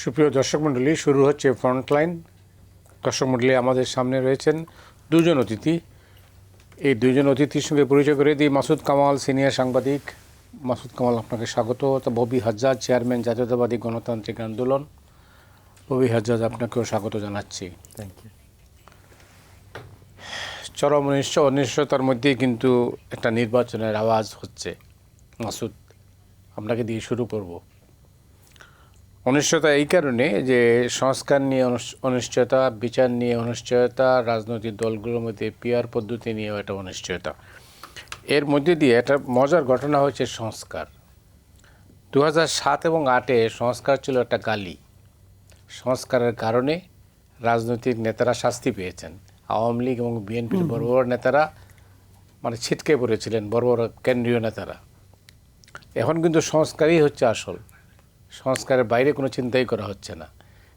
সুপ্রিয় দর্শক মণ্ডলী, শুরু হচ্ছে ফ্রন্টলাইন। দর্শক মণ্ডলী, আমাদের সামনে রয়েছেন দুজন অতিথি। এই দুজন অতিথির সঙ্গে পরিচয় করে দিই। মাসুদ কামাল, সিনিয়র সাংবাদিক। মাসুদ কামাল, আপনাকে স্বাগত। ববি হাজ্জাজ, চেয়ারম্যান জাতীয়তাবাদী গণতান্ত্রিক আন্দোলন। ববি হাজ্জাজ, আপনাকেও স্বাগত জানাচ্ছি। Thank you. চরম অনিশ্চয়তার মধ্যেই কিন্তু একটা নির্বাচনের আওয়াজ হচ্ছে। মাসুদ, আপনাকে দিয়ে শুরু করব। অনিশ্চয়তা এই কারণে যে সংস্কার নিয়ে অনিশ্চয়তা, বিচার নিয়ে অনিশ্চয়তা, রাজনৈতিক দলগুলোর মধ্যে পিআর পদ্ধতি নিয়েও একটা অনিশ্চয়তা। এর মধ্যে দিয়ে একটা মজার ঘটনা হচ্ছে সংস্কার। 2007 এবং 2008-এ সংস্কার ছিল একটা গালি। সংস্কারের কারণে রাজনৈতিক নেতারা শাস্তি পেয়েছেন। আওয়ামী লীগ এবং বিএনপির বড় বড় নেতারা মানে ছিটকে পড়েছিলেন, বড় বড় কেন্দ্রীয় নেতারা। এখন কিন্তু সংস্কারই হচ্ছে আসল। সংস্কারের বাইরে কোনো চিন্তাই করা হচ্ছে না।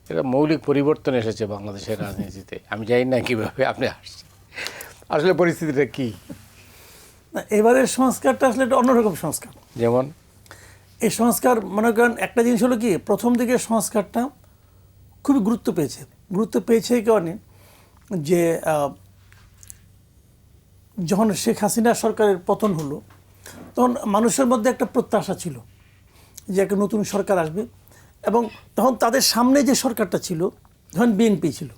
এটা মৌলিক পরিবর্তন এসেছে বাংলাদেশের রাজনীতিতে। আমি জানি না কীভাবে আপনি আসছেন, আসলে পরিস্থিতিটা কী? এবারের সংস্কারটা আসলে একটা অন্যরকম সংস্কার। যেমন এই সংস্কার মনে করেন একটা জিনিস হলো কি, প্রথম দিকে সংস্কারটা খুবই গুরুত্ব পেয়েছে এই কারণে যে যখন শেখ হাসিনা সরকারের পতন হলো তখন মানুষের মধ্যে একটা প্রত্যাশা ছিল যে একটা নতুন সরকার আসবে, এবং তখন তাদের সামনে যে সরকারটা ছিল যখন বিএনপি ছিল,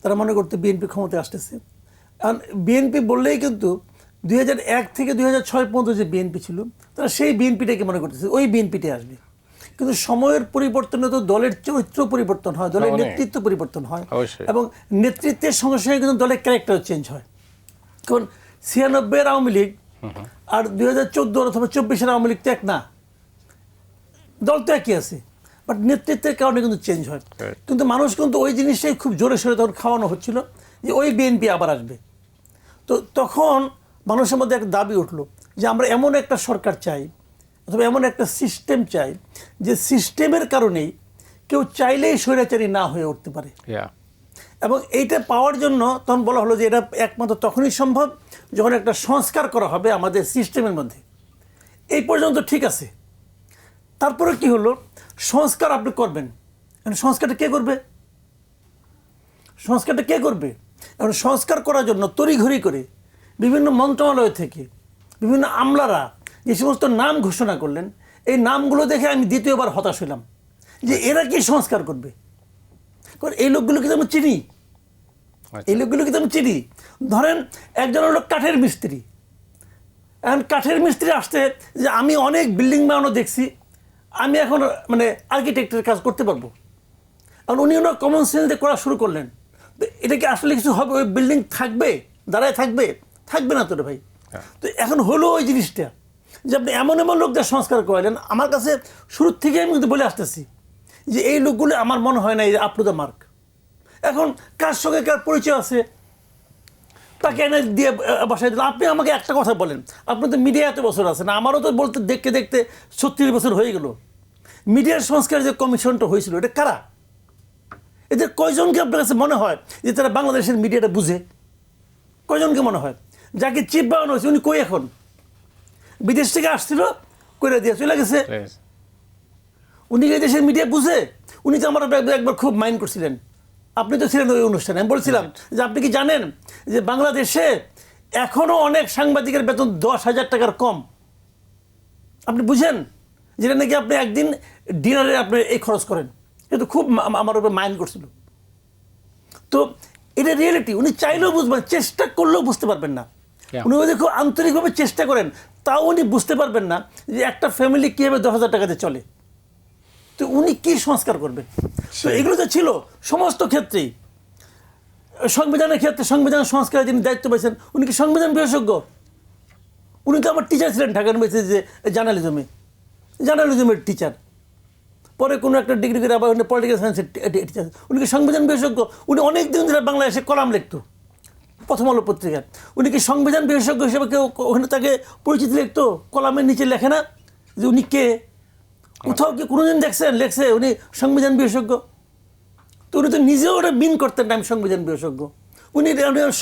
তারা মনে করতে বিএনপি ক্ষমতায় আসতেছে। কারণ বিএনপি বললেই কিন্তু 2001 থেকে 2006 পর্যন্ত যে বিএনপি ছিল, তারা সেই বিএনপিটাকে মনে করতেছে ওই বিএনপিটাই আসবে। কিন্তু সময়ের পরিবর্তনে তো দলের চরিত্র পরিবর্তন হয়, দলের নেতৃত্ব পরিবর্তন হয়, এবং নেতৃত্বের সঙ্গে সঙ্গে কিন্তু দলের ক্যারেক্টার চেঞ্জ হয়। কারণ 96-এর আওয়ামী লীগ আর 2014 অথবা 24-এর আওয়ামী লীগ তো এক না, দল তো একই আছে, বাট নেতৃত্বের কারণে কিন্তু চেঞ্জ হয়। কিন্তু মানুষ কিন্তু ওই জিনিসটাই খুব জোরে সোরে তখন খাওয়ানো হচ্ছিল যে ওই বিএনপি আবার আসবে। তো তখন মানুষের মধ্যে একটা দাবি উঠলো যে আমরা এমন একটা সরকার চাই অথবা এমন একটা সিস্টেম চাই যে সিস্টেমের কারণেই কেউ চাইলেই স্বৈরাচারী না হয়ে উঠতে পারে। এবং এইটা পাওয়ার জন্য তখন বলা হলো যে এটা একমাত্র তখনই সম্ভব যখন একটা সংস্কার করা হবে আমাদের সিস্টেমের মধ্যে। এই পর্যন্ত ঠিক আছে। তারপরে কি হলো, সংস্কার আপনি করবেন, সংস্কারটা কে করবে? সংস্কারটা কে করবে? এখন সংস্কার করার জন্য তড়িঘড়ি করে বিভিন্ন মন্ত্রণালয় থেকে বিভিন্ন আমলারা যে সমস্ত নাম ঘোষণা করলেন, এই নামগুলো দেখে আমি দ্বিতীয়বার হতাশ হলাম যে এরা কি সংস্কার করবে? কারণ এই লোকগুলো কিন্তু আমি চিনি, ধরেন একজন হলো কাঠের মিস্ত্রি। এখন কাঠের মিস্ত্রি আসতে যে আমি অনেক বিল্ডিং বানানো দেখছি, আমি এখন মানে আর্কিটেক্টের কাজ করতে পারবো। কারণ উনি ওনার কমন সেন্স দিয়ে করা শুরু করলেন। তো এটা কি আসলে কিছু হবে? ওই বিল্ডিং থাকবে, দাঁড়ায় থাকবে না তো রে ভাই। তো এখন হলো ওই জিনিসটা যে আপনি এমন লোকদের সংস্কার করালেন। আমার কাছে শুরুর থেকে আমি কিন্তু বলে আসতেছি যে এই লোকগুলো আমার মনে হয় না এই আপ টু দ্য মার্ক। এখন কার সঙ্গে কার পরিচয় আছে তাকে এনে দিয়ে বসাই দিল। আপনি আমাকে একটা কথা বলেন, আপনি তো মিডিয়া এত বছর আছেন, আমারও তো বলতে দেখতে দেখতে 36 বছর হয়ে গেল। মিডিয়ার সংস্কার যে কমিশনটা হয়েছিল, এটা কারা? এদের কয়জনকে আপনার কাছে মনে হয় যে তারা বাংলাদেশের মিডিয়াটা বুঝে? কয়জনকে মনে হয়? যাকে চিফ বানানো হয়েছে উনি কই এখন? বিদেশ থেকে আসছিল, করে দিয়ে চলে গেছে। উনি এই দেশের মিডিয়া বুঝে? উনি তো আমার একবার খুব মাইন্ড করছিলেন, আপনি তো ছিলেন ওই অনুষ্ঠানে। আমি বলছিলাম যে আপনি কি জানেন যে বাংলাদেশে এখনও অনেক সাংবাদিকের বেতন 10,000 টাকার কম? আপনি বুঝেন? যেটা নাকি আপনি একদিন ডিনারে আপনি এই খরচ করেন। কিন্তু খুব আমার উপরে মাইন্ড করছিল। তো এটা রিয়েলিটি। উনি চাইলেও বুঝবেন, চেষ্টা করলেও বুঝতে পারবেন না। উনি যদি খুব আন্তরিকভাবে চেষ্টা করেন তাও উনি বুঝতে পারবেন না যে একটা ফ্যামিলি কীভাবে 10,000 টাকাতে চলে। তো উনি কি সংস্কার করবেন? তো এগুলো তো ছিল সমস্ত ক্ষেত্রেই। সংবিধানের ক্ষেত্রে সংবিধান সংস্কারের যিনি দায়িত্ব পেয়েছেন উনি কি সংবিধান বিশেষজ্ঞ? উনি তো আমার টিচার ছিলেন ঢাকা ইউনিভার্সিটি যে জার্নালিজমের টিচার। পরে কোনো একটা ডিগ্রি করে আবার পলিটিক্যাল সায়েন্সের টিচার। উনি কি সংবিধান বিশেষজ্ঞ? উনি অনেক দিন ধরে বাংলাদেশে কলাম লিখত প্রথম আলো পত্রিকার। উনি কি সংবিধান বিশেষজ্ঞ হিসেবে কেউ ওখানে তাকে পরিচিতি লিখতো? কলামের নিচে লেখে না যে উনি কে? কোথাও কি কোনোদিন লেখছে উনি সংবিধান বিশেষজ্ঞ? তো উনি তো নিজেও ওটা মিন করতেন না আমি সংবিধান বিশেষজ্ঞ। উনি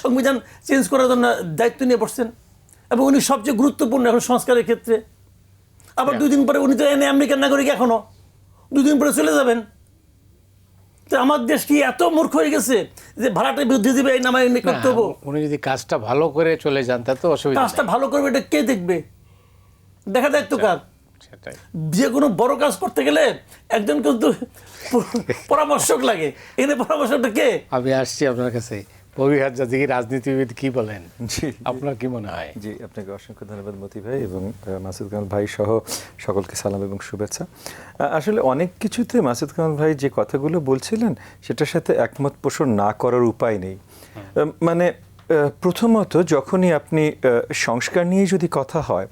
সংবিধান চেঞ্জ করার জন্য দায়িত্ব নিয়ে বসছেন, এবং উনি সবচেয়ে গুরুত্বপূর্ণ এখন সংস্কারের ক্ষেত্রে। আবার 2 দিন পরে উনি তো এনে আমেরিকান নাগরিক, এখনও 2 দিন পরে চলে যাবেন। আমার দেশ কি এত মূর্খ হয়ে গেছে যে ভাড়াটা বৃদ্ধি দিবে এই নামায় এমনি করতে হবো? উনি যদি কাজটা ভালো করে চলে যান তা তো অসুবিধা কাজটা নেই। ভালো করবে এটা কে দেখবে? দেখা দায়িত্ব কার? সেটাই। যে কোনো বড় কাজ করতে গেলে একজন কিন্তু পরামর্শক লাগে। এখানে পরামর্শকটা কে? আমি আসছি আপনার কাছে, অভিহার জাতি রাজনীতিবিদ কি বলেন, জি আপনার কি মনে হয়? জি, আপনাকে অসংখ্য ধন্যবাদ মতি ভাই এবং মাসুদ কামাল ভাই সহ সকলকে সালাম এবং শুভেচ্ছা। আসলে অনেক কিছুতে মাসুদ কামাল ভাই যে কথাগুলো বলছিলেন সেটার সাথে একমত পোষণ না করার উপায় নেই। মানে প্রথমত যখনই আপনি সংস্কার নিয়ে যদি কথা হয়,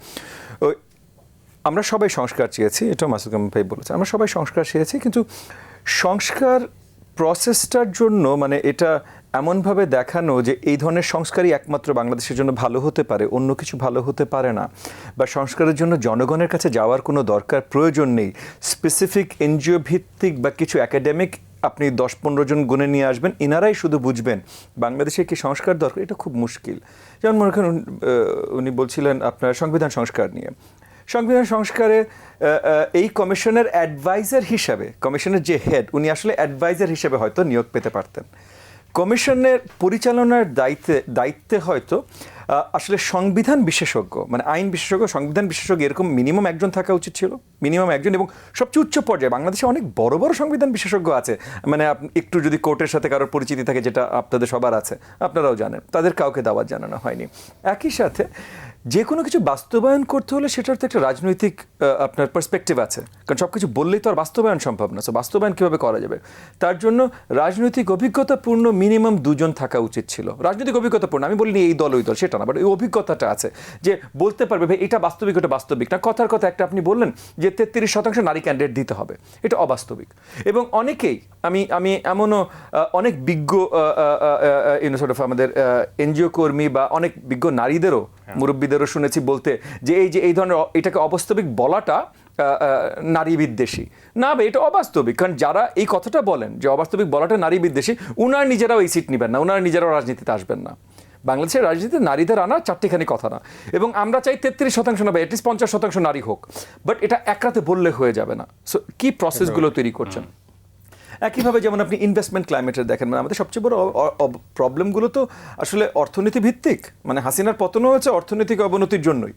আমরা সবাই সংস্কার চেয়েছি, এটা মাসুদ কামাল ভাই বলেছে, আমরা সবাই সংস্কার চেয়েছি, কিন্তু সংস্কার প্রসেসটার জন্য মানে এটা এমনভাবে দেখানো যে এই ধরনের সংস্কারই একমাত্র বাংলাদেশের জন্য ভালো হতে পারে, অন্য কিছু ভালো হতে পারে না, বা সংস্কারের জন্য জনগণের কাছে যাওয়ার কোনো দরকার প্রয়োজন নেই, স্পেসিফিক এনজিও ভিত্তিক বা কিছু একাডেমিক আপনি 10-15 জন গুনে নিয়ে আসবেন, এনারাই শুধু বুঝবেন বাংলাদেশে কি সংস্কার দরকার, এটা খুব মুশকিল। যেমন মনে করেন উনি বলছিলেন আপনার সংবিধান সংস্কার নিয়ে। সংবিধান সংস্কারে এই কমিশনের অ্যাডভাইজার হিসাবে, কমিশনের যে হেড উনি আসলে অ্যাডভাইজার হিসেবে হয়তো নিয়োগ পেতে পারতেন। কমিশনের পরিচালনার দায়িত্বে হয়তো আসলে সংবিধান বিশেষজ্ঞ, মানে আইন বিশেষজ্ঞ, সংবিধান বিশেষজ্ঞ এরকম মিনিমাম একজন থাকা উচিত ছিল, মিনিমাম একজন। এবং সবচেয়ে উচ্চ পর্যায়ে বাংলাদেশে অনেক বড় বড় সংবিধান বিশেষজ্ঞ আছে, মানে একটু যদি কোর্টের সাথে কারোর পরিচিতি থাকে, যেটা আপনাদের সবার আছে, আপনারাও জানেন, তাদের কাউকে দাওয়াত জানানো হয়নি। একই সাথে যে কোনো কিছু বাস্তবায়ন করতে হলে সেটার তো একটা রাজনৈতিক আপনার পার্সপেক্টিভ আছে, কারণ সব কিছু বললেই তো আর বাস্তবায়ন সম্ভব না। সো বাস্তবায়ন কীভাবে করা যাবে, তার জন্য রাজনৈতিক অভিজ্ঞতাপূর্ণ মিনিমাম 2 জন থাকা উচিত ছিল। রাজনৈতিক অভিজ্ঞতাপূর্ণ, আমি বলিনি এই দল ওই দল, সেটা না, বাট এই অভিজ্ঞতাটা আছে যে বলতে পারবে ভাই এটা বাস্তবিক, এটা বাস্তবিক না। কথার কথা একটা আপনি বললেন যে 33% নারী ক্যান্ডিডেট দিতে হবে, এটা অবাস্তবিক। এবং অনেকেই আমি এমনও অনেক বিজ্ঞ আমাদের এনজিও কর্মী বা অনেক বিজ্ঞ নারীদেরও, মুরব্বীদেরও শুনেছি বলতে যে এই ধরনের এটাকে অবাস্তবিক বলাটা নারী বিদ্বেষী। না ভাই, এটা অবাস্তবিক, কারণ যারা এই কথাটা বলেন যে অবাস্তবিক বলাটা নারী বিদ্বেষী, উনারা নিজেরাও এই সিট নেবেন না, উনারা নিজেরাও রাজনীতিতে আসবেন না। বাংলাদেশের রাজনীতিতে নারীদের আনা চারটিখানি কথা না, এবং আমরা চাই 33% না, অ্যাটলিস্ট 50% নারী হোক, বাট এটা এক রাতে বললে হয়ে যাবে না। সো কি প্রসেসগুলো তৈরি করছেন। একইভাবে যেমন আপনি ইনভেস্টমেন্ট ক্লাইমেটের দেখেন, মানে আমাদের সবচেয়ে বড় প্রবলেমগুলো তো আসলে অর্থনীতি ভিত্তিক, মানে হাসিনার পতনও হয়েছে অর্থনৈতিক অবনতির জন্যই।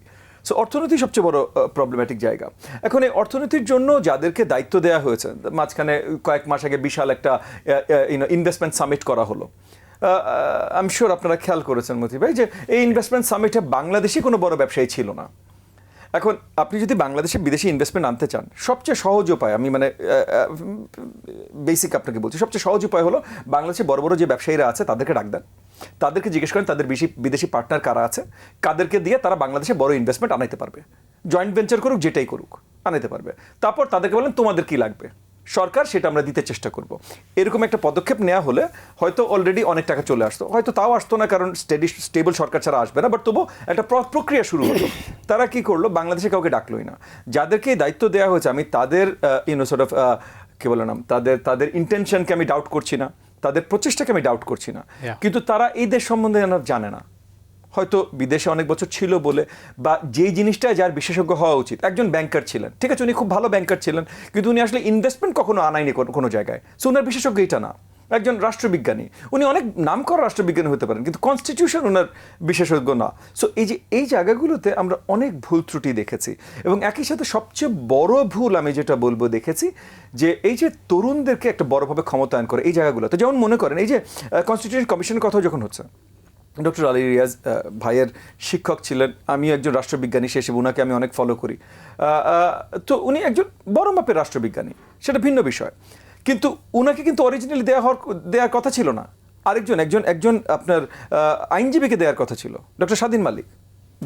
সো অর্থনীতি সবচেয়ে বড় প্রবলেম্যাটিক জায়গা। এখন এই অর্থনীতির জন্য যাদেরকে দায়িত্ব দেওয়া হয়েছে, মাঝখানে কয়েক মাস আগে বিশাল একটা ইনভেস্টমেন্ট সামিট করা হলো, আই এম শিওর আপনারা খেয়াল করেছেন মতি ভাই, যে এই ইনভেস্টমেন্ট সামিটে বাংলাদেশি কোনো বড় ব্যবসায়ী ছিল না। এখন আপনি যদি বাংলাদেশে বিদেশি ইনভেস্টমেন্ট আনতে চান, সবচেয়ে সহজ উপায়, আমি মানে বেসিক আপনাকে বলছি, সবচেয়ে সহজ উপায় হলো বাংলাদেশে বড় বড় যে ব্যবসায়ীরা আছে তাদেরকে ডাক দেন, তাদেরকে জিজ্ঞেস করেন তাদের বিদেশি পার্টনার কারা আছে, কাদেরকে দিয়ে তারা বাংলাদেশে বড় ইনভেস্টমেন্ট আনাইতে পারবে, জয়েন্ট ভেঞ্চার করুক, যেটাই করুক, আনাইতে পারবে। তারপর তাদেরকে বলেন তোমাদের কি লাগবে, সরকার সেটা আমরা দিতে চেষ্টা করব। এরকম একটা পদক্ষেপ নেওয়া হলে হয়তো অলরেডি অনেক টাকা চলে আসতো, হয়তো তাও আসতো না, কারণ স্টেবল সরকার ছাড়া আসবে না, বাট তবু একটা প্রক্রিয়া শুরু হতো। তারা কি করলো, বাংলাদেশে কাউকে ডাকলোই না। যাদেরকে দায়িত্ব দেওয়া হয়েছে, আমি তাদের কি বলে নাম, তাদের ইন্টেনশনকে আমি ডাউট করছি না, তাদের প্রচেষ্টাকে আমি ডাউট করছি না, কিন্তু তারা এই দেশ সম্বন্ধে জানে না, হয়তো বিদেশে অনেক বছর ছিল বলে, বা যেই জিনিসটা যার বিশেষজ্ঞ হওয়া উচিত। একজন ব্যাংকার ছিলেন, ঠিক আছে, উনি খুব ভালো ব্যাংকার ছিলেন, কিন্তু উনি আসলে ইনভেস্টমেন্ট কখনো আনায়নি কোনো জায়গায়, সো ওনার বিশেষজ্ঞ এটা না। একজন রাষ্ট্রবিজ্ঞানী, উনি অনেক নাম করা রাষ্ট্রবিজ্ঞানী হতে পারেন, কিন্তু কনস্টিটিউশন ওনার বিশেষজ্ঞ না। সো এই জায়গাগুলোতে আমরা অনেক ভুল ত্রুটি দেখেছি। এবং একই সাথে সবচেয়ে বড় ভুল আমি যেটা বলবো দেখেছি, যে এই যে তরুণদেরকে একটা বড়ভাবে ক্ষমতায়ন করে এই জায়গাগুলোতে, যেমন মনে করেন এই যে কনস্টিটিউশন কমিশনের কথা যখন হচ্ছে, ডক্টর আলী রিয়াজ ভাইয়ের শিক্ষক ছিলেন, আমিও একজন রাষ্ট্রবিজ্ঞানী, সে হিসেবে ওনাকে আমি অনেক ফলো করি। তো উনি একজন বড় মাপের রাষ্ট্রবিজ্ঞানী, সেটা ভিন্ন বিষয়, কিন্তু ওনাকে কিন্তু অরিজিনালি দেওয়ার কথা ছিল না। একজন আপনার আইনজীবীকে দেওয়ার কথা ছিল, ডক্টর স্বাধীন মালিক,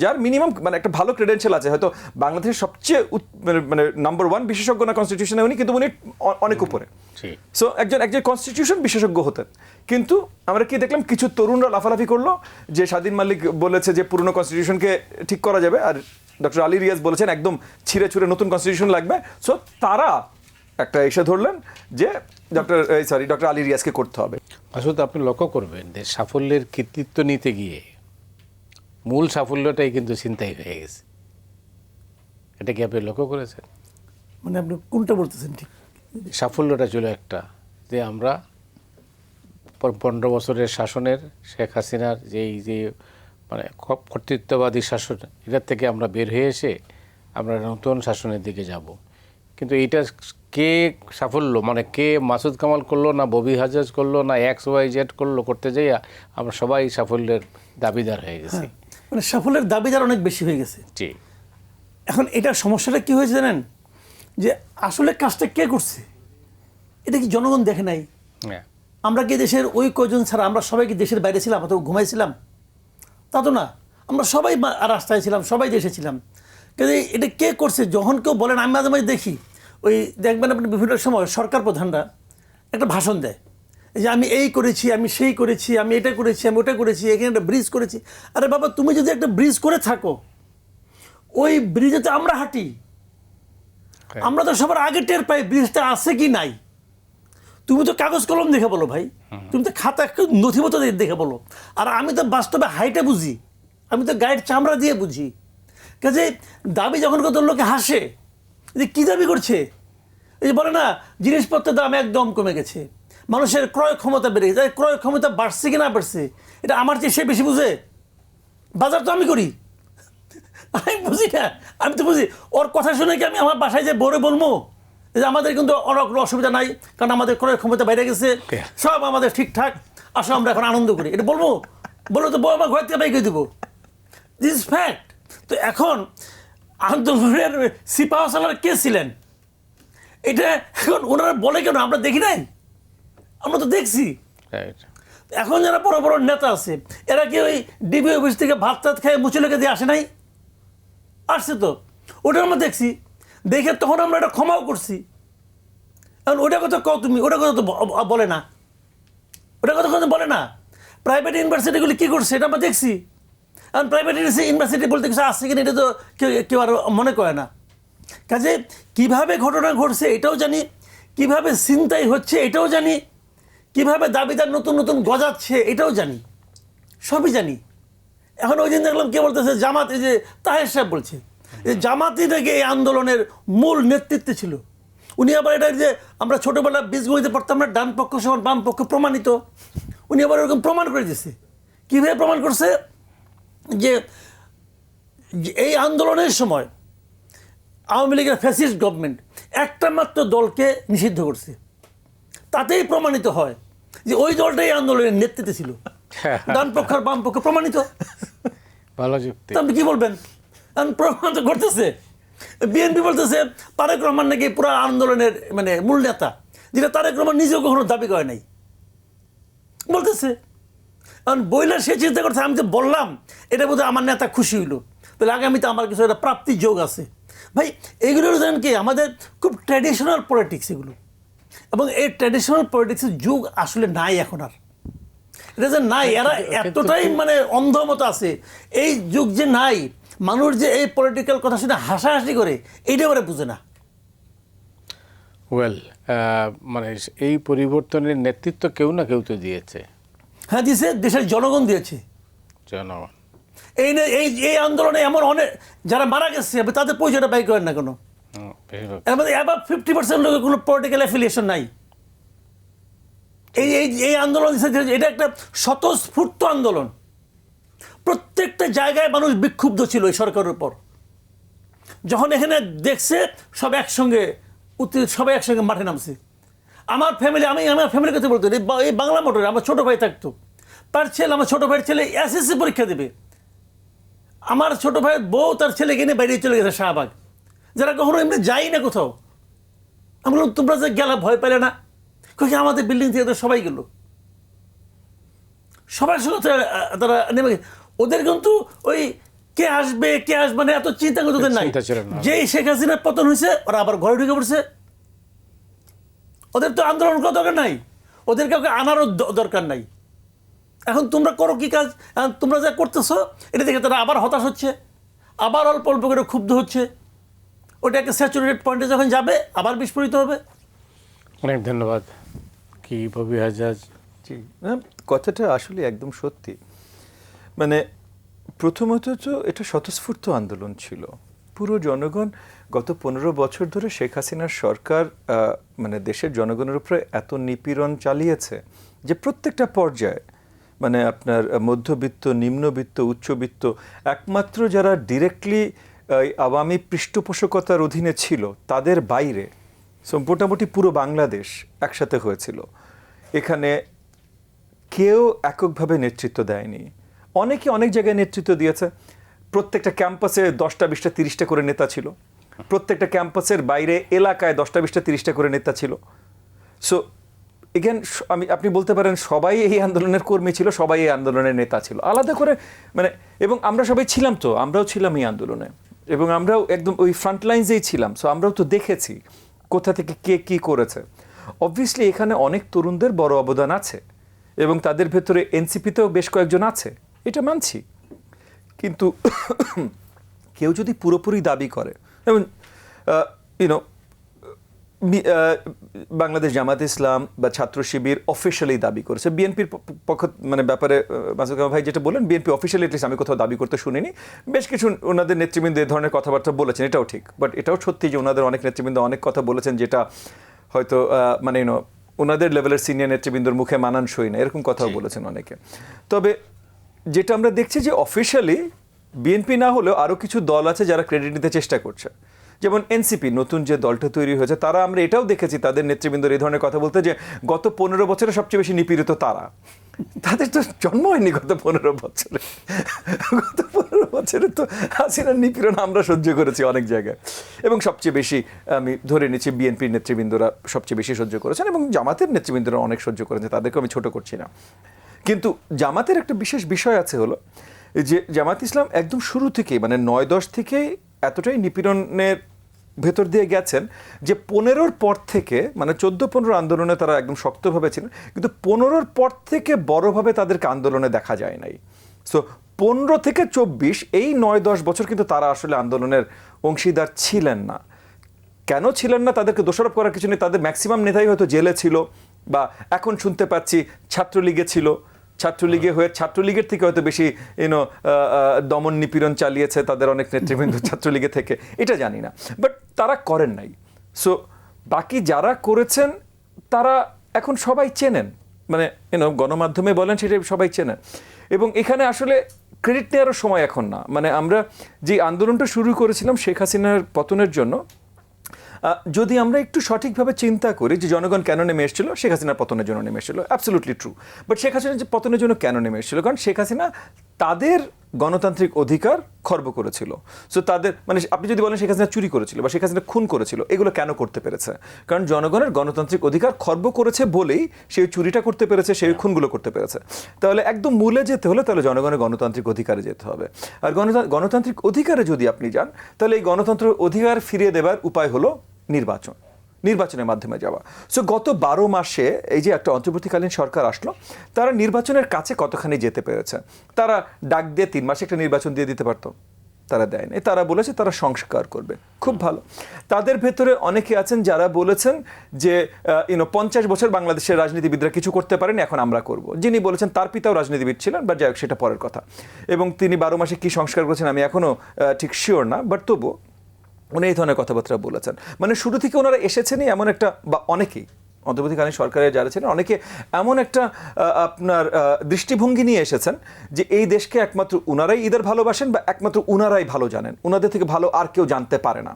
যার মিনিমাম মানে একটা ভালো ক্রেডেন্সিয়াল আছে, হয়তো বাংলাদেশের সবচেয়ে মানে নাম্বার 1 বিশেষজ্ঞ না কনস্টিটিউশনে উনি, কিন্তু উনি অনেক উপরে। সো একজন কনস্টিটিউশন বিশেষজ্ঞ হতেন, কিন্তু আমরা কি দেখলাম, কিছু তরুণরা লাফালাফি করলো যে স্বাধীন মালিক বলেছে যে পুরনো কনস্টিটিউশনকে ঠিক করা যাবে, আর ডক্টর আলী রিয়াজ বলেছেন একদম ছিঁড়ে ছুঁড়ে নতুন কনস্টিটিউশন লাগবে। সো তারা একটা এসে ধরলেন যে ডক্টর আলী রিয়াজকে করতে হবে। আসলে আপনি লক্ষ্য করবেন যে সাফল্যের কৃতিত্ব নিতে গিয়ে মূল সাফল্যটাই কিন্তু ছিনতাই হয়ে গেছে। এটা কি আপনি লক্ষ্য করেছেন? মানে আপনি কোনটা বলতেছেন? ঠিক সাফল্যটা ছিল একটা, যে আমরা 15 বছরের শাসনের শেখ হাসিনার যে মানে কর্তৃত্ববাদী শাসন, এটার থেকে আমরা বের হয়ে এসে আমরা নতুন শাসনের দিকে যাব। কিন্তু এটা কে সাফল্য, মানে কে মাসুদ কামাল করলো না ববি হাজাজ করলো না XYZ করলো, করতে যাইয়া আমরা সবাই সাফল্যের দাবিদার হয়ে গেছি। মানে সাফল্যের দাবিদার অনেক বেশি হয়ে গেছে। জি, এখন এটা সমস্যাটা কি হয়েছে জানেন, যে আসলে কাজটা কে করছে এটা কি জনগণ দেখে নাই? হ্যাঁ, আমরা কি দেশের ওই কয়জন ছাড়া আমরা সবাই কি দেশের বাইরে ছিলাম অথবা ঘুমাইছিলাম? তা তো না, আমরা সবাই রাস্তায় ছিলাম, সবাই দেশে ছিলাম। কিন্তু এটা কে করছে যখন কেউ বলেন, আমি মাঝে মাঝে দেখি ওই দেখবেন আপনি বিভিন্ন সময় সরকার প্রধানরা একটা ভাষণ দেয় যে আমি এই করেছি, আমি সেই করেছি, আমি এটা করেছি, আমি ওটা করেছি, এখানে একটা ব্রিজ করেছি। আরে বাবা, তুমি যদি একটা ব্রিজ করে থাকো, ওই ব্রিজে তো আমরা হাঁটি, আমরা তো সবার আগে টের পাই ব্রিজটা আছে কি নাই। তুমি তো কাগজ কলম দেখে বলো ভাই, তুমি তো খাতা নথিপত্র দেখে বলো। আর আমি তো বাস্তবে হাইটে বুঝি, আমি তো গায়ের চামড়া দিয়ে বুঝি। কাজে দাবি যখন কত লোকে হাসে যে কী দাবি করছে, এই যে বলে না জিনিসপত্রের দাম একদম কমে গেছে, মানুষের ক্রয় ক্ষমতা বেড়ে গেছে। ক্রয় ক্ষমতা বাড়ছে কি না বাড়ছে এটা আমার চেয়ে সে বেশি বুঝে। বাজার তো আমি করি, আমি বুঝি না। আমি তো বুঝি, ওর কথা শুনে কি আমি আমার বাসায় যে বড়ে বলবো যে আমাদের কিন্তু কোনো অসুবিধা নাই, কারণ আমাদের ক্রয় ক্ষমতা বেড়ে গেছে, সব আমাদের ঠিকঠাক, আসলে আমরা এখন আনন্দ করি, এটা বলবো? বলবো তো বউ আমার ঘর থেকে বাইকে দেবো, দিস ইজ ফ্যাক্ট। তো এখন আন্দোলনের সিপাহসালার কে ছিলেন এটা এখন ওনারা বলে কেন? আমরা দেখি নাই? আমরা তো দেখছি। রাইট। এখন যারা বড় বড় নেতা আছে এরা কি ওই ডিবি অফিস থেকে ভাত টাত খেয়ে মুছে লেগে দিয়ে আসে নাই? আসছে তো, ওটা আমরা দেখছি। দেখে তখন আমরা এটা ক্ষমাও করছি। এখন ওটা কথা কও তুমি, ওটা কথা তো বলে না, ওটা কথা কথা বলে না। প্রাইভেট ইউনিভার্সিটিগুলি কী করছে এটা আমরা দেখছি। কারণ প্রাইভেট ইউনিভার্সিটি বলতে কিছু আসছে কিনা এটা তো কেউ আর মনে করে না। কাজে কিভাবে ঘটনা ঘটছে এটাও জানি, কিভাবে ছিনতাই হচ্ছে এটাও জানি, কিভাবে দাবিদার নতুন নতুন গজাচ্ছে এটাও জানি, সবই জানি। এখন ওই দিন দেখলাম কে বলতেছে জামাত, এই যে তাহের সাহেব বলছে যে জামাতই নাকি এই আন্দোলনের মূল নেতৃত্বে ছিল। উনি আবার এটা যে আমরা ছোটোবেলা বীজগণিতে পড়তাম না, ডান পক্ষ সমান বাম পক্ষ প্রমাণিত, উনি আবার ওরকম প্রমাণ করে দিয়েছে। কীভাবে প্রমাণ করছে? যে এই আন্দোলনের সময় আওয়ামী লীগের ফ্যাসিস্ট গভর্নমেন্ট একটা মাত্র দলকে নিষিদ্ধ করছে, তাতেই প্রমাণিত হয় যে ওই দলটাই আন্দোলনের নেতৃত্বে ছিল। ডান পক্ষ আর বাম পক্ষ প্রমাণিত। ভালো যুক্তি। তো আপনি কি বলবেন? প্রমাণ তো করতেছে। বিএনপি বলতেছে তারেক রহমান নাকি পুরো আন্দোলনের মানে মূল নেতা, যেটা তারেক রহমান নিজেও কখনো দাবি করে নাই, বলতেছে। কারণ বইলার সে চিন্তা করছে আমি যে বললাম এটা বোধহয় আমার নেতা খুশি হইল, তাহলে আগামীতে আমার কিছু একটা প্রাপ্তির যোগ আছে। ভাই এগুলোর জানেন কি আমাদের খুব ট্র্যাডিশনাল পলিটিক্স এগুলো, এবং এই ট্র্যাডিশনাল পলিটিক্সের যুগ আসলে নাই এখন আর। এটা যে নাই, এরা এতটাই মানে অন্ধ মতো আছে। এই যুগ যে নাই, মানুষ যে এই পলিটিক্যাল কথা শুনে হাসাহাসি করে এইটা ওরা বুঝে না। ওয়েল, মানে এই পরিবর্তনের নেতৃত্ব কেউ না কেউ তো দিয়েছে। হ্যাঁ দিয়েছে, দেশের জনগণ দিয়েছে। জনগণ এই আন্দোলনে এমন অনেক যারা মারা গেছে তাদের পরিচয়টা বাই করেন না কোনো। এর মধ্যে অ্যাবাভ 50% লোকের কোনো পলিটিক্যাল অ্যাফিলিয়েশন নাই। এই আন্দোলন এটা একটা স্বতঃস্ফূর্ত আন্দোলন। প্রত্যেকটা জায়গায় মানুষ বিক্ষুব্ধ ছিল এই সরকারের উপর। যখন এখানে দেখছে সব একসঙ্গে সবাই একসঙ্গে মাঠে নামছে। আমার ফ্যামিলি, আমি আমার ফ্যামিলির কথা বলতে এই বাংলা মোটরে আমার ছোটো ভাই থাকতো, তার ছেলে, আমার ছোটো ভাইয়ের ছেলে এসএসসি পরীক্ষা দেবে, আমার ছোটো ভাইয়ের বউ তার ছেলেকে নিয়ে বাইরে চলে গেছে শাহবাগ, যারা কখনো এমনি যাই না কোথাও। আমি বললাম তোমরা যে গেলা ভয় পেলে না? কি আমাদের বিল্ডিং থেকে তো সবাই গেল, সবার সঙ্গে তারা নেমে গেছে। ওদের কিন্তু ওই কে আসবে কে আসবে না এত চিন্তা কিন্তু ওদের নাই। যেই শেখ হাসিনার পতন হয়েছে ওরা আবার ঘরে ঢুকে পড়ছে। ওদের তো আন্দোলন করার দরকার নাই, ওদের কাউকে আনারও দরকার নাই। এখন তোমরা করো কি কাজ? তোমরা যা করতেছো এটা দেখে তারা আবার হতাশ হচ্ছে, আবার অল্প অল্প করে ক্ষুব্ধ হচ্ছে। ওটা একটা স্যাচুরেটেড পয়েন্টে যখন যাবে আবার বিস্ফোরিত হবে। অনেক ধন্যবাদ। কি ববি হাজাজ? জি, কথাটা আসলে একদম সত্যি। মানে প্রথমত তো এটা স্বতঃস্ফূর্ত আন্দোলন ছিল, পুরো জনগণ গত 15 বছর ধরে শেখ হাসিনার সরকার মানে দেশের জনগণের উপরে এত নিপীড়ন চালিয়েছে যে প্রত্যেকটা পর্যায়ে মানে আপনার মধ্যবিত্ত, নিম্নবিত্ত, উচ্চবিত্ত, একমাত্র যারা ডিরেক্টলি আওয়ামী পৃষ্ঠপোষকতার অধীনে ছিল তাদের বাইরে মোটামুটি পুরো বাংলাদেশ একসাথে হয়েছিল। এখানে কেউ এককভাবে নেতৃত্ব দেয়নি, অনেকে অনেক জায়গায় নেতৃত্ব দিয়েছে। প্রত্যেকটা ক্যাম্পাসে 10টা 20টা 30টা করে নেতা ছিল, প্রত্যেকটা ক্যাম্পাসের বাইরে এলাকায় 10টা 20টা 30টা করে নেতা ছিল। সো এগেন আপনি বলতে পারেন সবাই এই আন্দোলনের কর্মী ছিল, সবাই এই আন্দোলনের নেতা ছিল আলাদা করে মানে, এবং আমরা সবাই ছিলাম, তো আমরাও ছিলাম এই আন্দোলনে এবং আমরাও একদম ওই ফ্রন্ট লাইনসেই ছিলাম। সো আমরাও তো দেখেছি কোথা থেকে কে কী করেছে। অবভিয়াসলি এখানে অনেক তরুণদের বড় অবদান আছে এবং তাদের ভেতরে এনসিপিতেও বেশ কয়েকজন আছে, এটা মানছি। কিন্তু কেউ যদি পুরোপুরি দাবি করে, যেমন ইউনো বাংলাদেশ জামাত ইসলাম বা ছাত্র শিবির অফিসিয়ালি দাবি করেছে, বিএনপির পক্ষ মানে ব্যাপারে মাসুদ কামাল ভাই যেটা বলেন, বিএনপি অফিসিয়ালি এটলিস্ট আমি কোথাও দাবি করতে শুনিনি। বেশ কিছু ওনাদের নেতৃবৃন্দ এ ধরনের কথাবার্তা বলেছেন, এটাও ঠিক। বাট এটাও সত্যি যে ওনাদের অনেক নেতৃবৃন্দ অনেক কথা বলেছেন যেটা হয়তো মানে ওনাদের লেভেলের সিনিয়র নেতৃবৃন্দর মুখে মানানসই না, এরকম কথাও বলেছেন অনেকে। তবে যেটা আমরা দেখছি যে অফিসিয়ালি বিএনপি না হলেও আরও কিছু দল আছে যারা ক্রেডিট নিতে চেষ্টা করছে, যেমন এনসিপি নতুন যে দলটা তৈরি হয়েছে, তারা আমরা এটাও দেখেছি তাদের নেতৃবৃন্দর এই ধরনের কথা বলতে যে গত 15 বছরে সবচেয়ে বেশি নিপীড়িত তারা। তাদের তো জন্ম হয়নি গত 15 বছরে, গত 15 বছরে তো হাসিনার নিপীড়ন আমরা সহ্য করেছি অনেক জায়গায়, এবং সবচেয়ে বেশি আমি ধরে নিচ্ছি বিএনপির নেতৃবৃন্দরা সবচেয়ে বেশি সহ্য করেছেন এবং জামাতের নেতৃবৃন্দরা অনেক সহ্য করেছে, তাদেরকে আমি ছোট করছি না। কিন্তু জামাতের একটা বিশেষ বিষয় আছে, হলো যে জামাত ইসলাম একদম শুরু থেকেই মানে 9-10 থেকেই এতটাই নিপীড়নের ভেতর দিয়ে গেছেন যে 15-র পর থেকে মানে 14-15 আন্দোলনে তারা একদম শক্তভাবে ছিলেন, কিন্তু 15-র পর থেকে বড়ভাবে তাদেরকে আন্দোলনে দেখা যায় নাই। সো 15 থেকে 24 এই 9-10 বছর কিন্তু তারা আসলে আন্দোলনের অংশীদার ছিলেন না। কেন ছিলেন না তাদেরকে দোষারোপ করার কিছু নেই, তাদের ম্যাক্সিমাম নেতাই হয়তো জেলে ছিল, বা এখন শুনতে পাচ্ছি ছাত্রলীগে ছিল, ছাত্রলীগে হয়ে ছাত্রলীগের থেকে হয়তো বেশি দমন নিপীড়ন চালিয়েছে তাদের অনেক নেতৃবৃন্দ ছাত্রলীগে থেকে, এটা জানি না, বাট তারা করেন নাই। সো বাকি যারা করেছেন তারা এখন সবাই চেনেন, মানে গণমাধ্যমে বলেন সেটা সবাই চেনেন। এবং এখানে আসলে ক্রেডিট নেওয়ারও সময় এখন না। মানে আমরা যে আন্দোলনটা শুরু করেছিলাম শেখ হাসিনার পতনের জন্য, যদি আমরা একটু সঠিকভাবে চিন্তা করি যে জনগণ কেন নেমে এসেছিল, শেখ হাসিনার পতনের জন্য নেমে এসেছিল, অ্যাবসলিউটলি ট্রু। বাট শেখ হাসিনার পতনের জন্য কেন নেমে এসেছিল? কারণ শেখ হাসিনা তাদের গণতান্ত্রিক অধিকার খর্ব করেছিল। সো তাদের মানে আপনি যদি বলেন শেখ হাসিনা চুরি করেছিল বা শেখ হাসিনা খুন করেছিল, এগুলো কেন করতে পেরেছে? কারণ জনগণের গণতান্ত্রিক অধিকার খর্ব করেছে বলেই সেই চুরিটা করতে পেরেছে, সেই খুনগুলো করতে পেরেছে। তাহলে একদম মূলে যেতে হলে তাহলে জনগণের গণতান্ত্রিক অধিকারে যেতে হবে। আর গণতান্ত্রিক অধিকারে যদি আপনি যান, তাহলে এই গণতন্ত্রের অধিকার ফিরিয়ে দেবার উপায় হলো নির্বাচনের মাধ্যমে যাওয়া। সো গত 12 মাসে এই যে একটা অন্তর্বর্তীকালীন সরকার আসলো, তারা নির্বাচনের কাছে কতখানি যেতে পেরেছে? তারা ডাক দিয়ে 3 মাসে একটা নির্বাচন দিয়ে দিতে পারতো, তারা দেয়নি। তারা বলেছে তারা সংস্কার করবে, খুব ভালো। তাদের ভেতরে অনেকে আছেন যারা বলেছেন যে 50 বছর বাংলাদেশের রাজনীতিবিদরা কিছু করতে পারেন, এখন আমরা করব। যিনি বলেছেন তার পিতাও রাজনীতিবিদ ছিলেন, বাট যাই হোক সেটা পরের কথা। এবং তিনি 12 মাসে কি সংস্কার করেছেন আমি এখনও ঠিক শিওর না, বাট তবু উনি এই ধরনের কথাবার্তা বলেছেন। মানে শুরু থেকে ওনারা এসেছেনই এমন একটা, বা অনেকেই অন্তর্বর্তীকালীন সরকারের যারা ছিলেন অনেকে এমন একটা আপনার দৃষ্টিভঙ্গি নিয়ে এসেছেন যে এই দেশকে একমাত্র উনারাই ঈদের ভালোবাসেন বা একমাত্র উনারাই ভালো জানেন, উনাদের থেকে ভালো আর কেউ জানতে পারে না।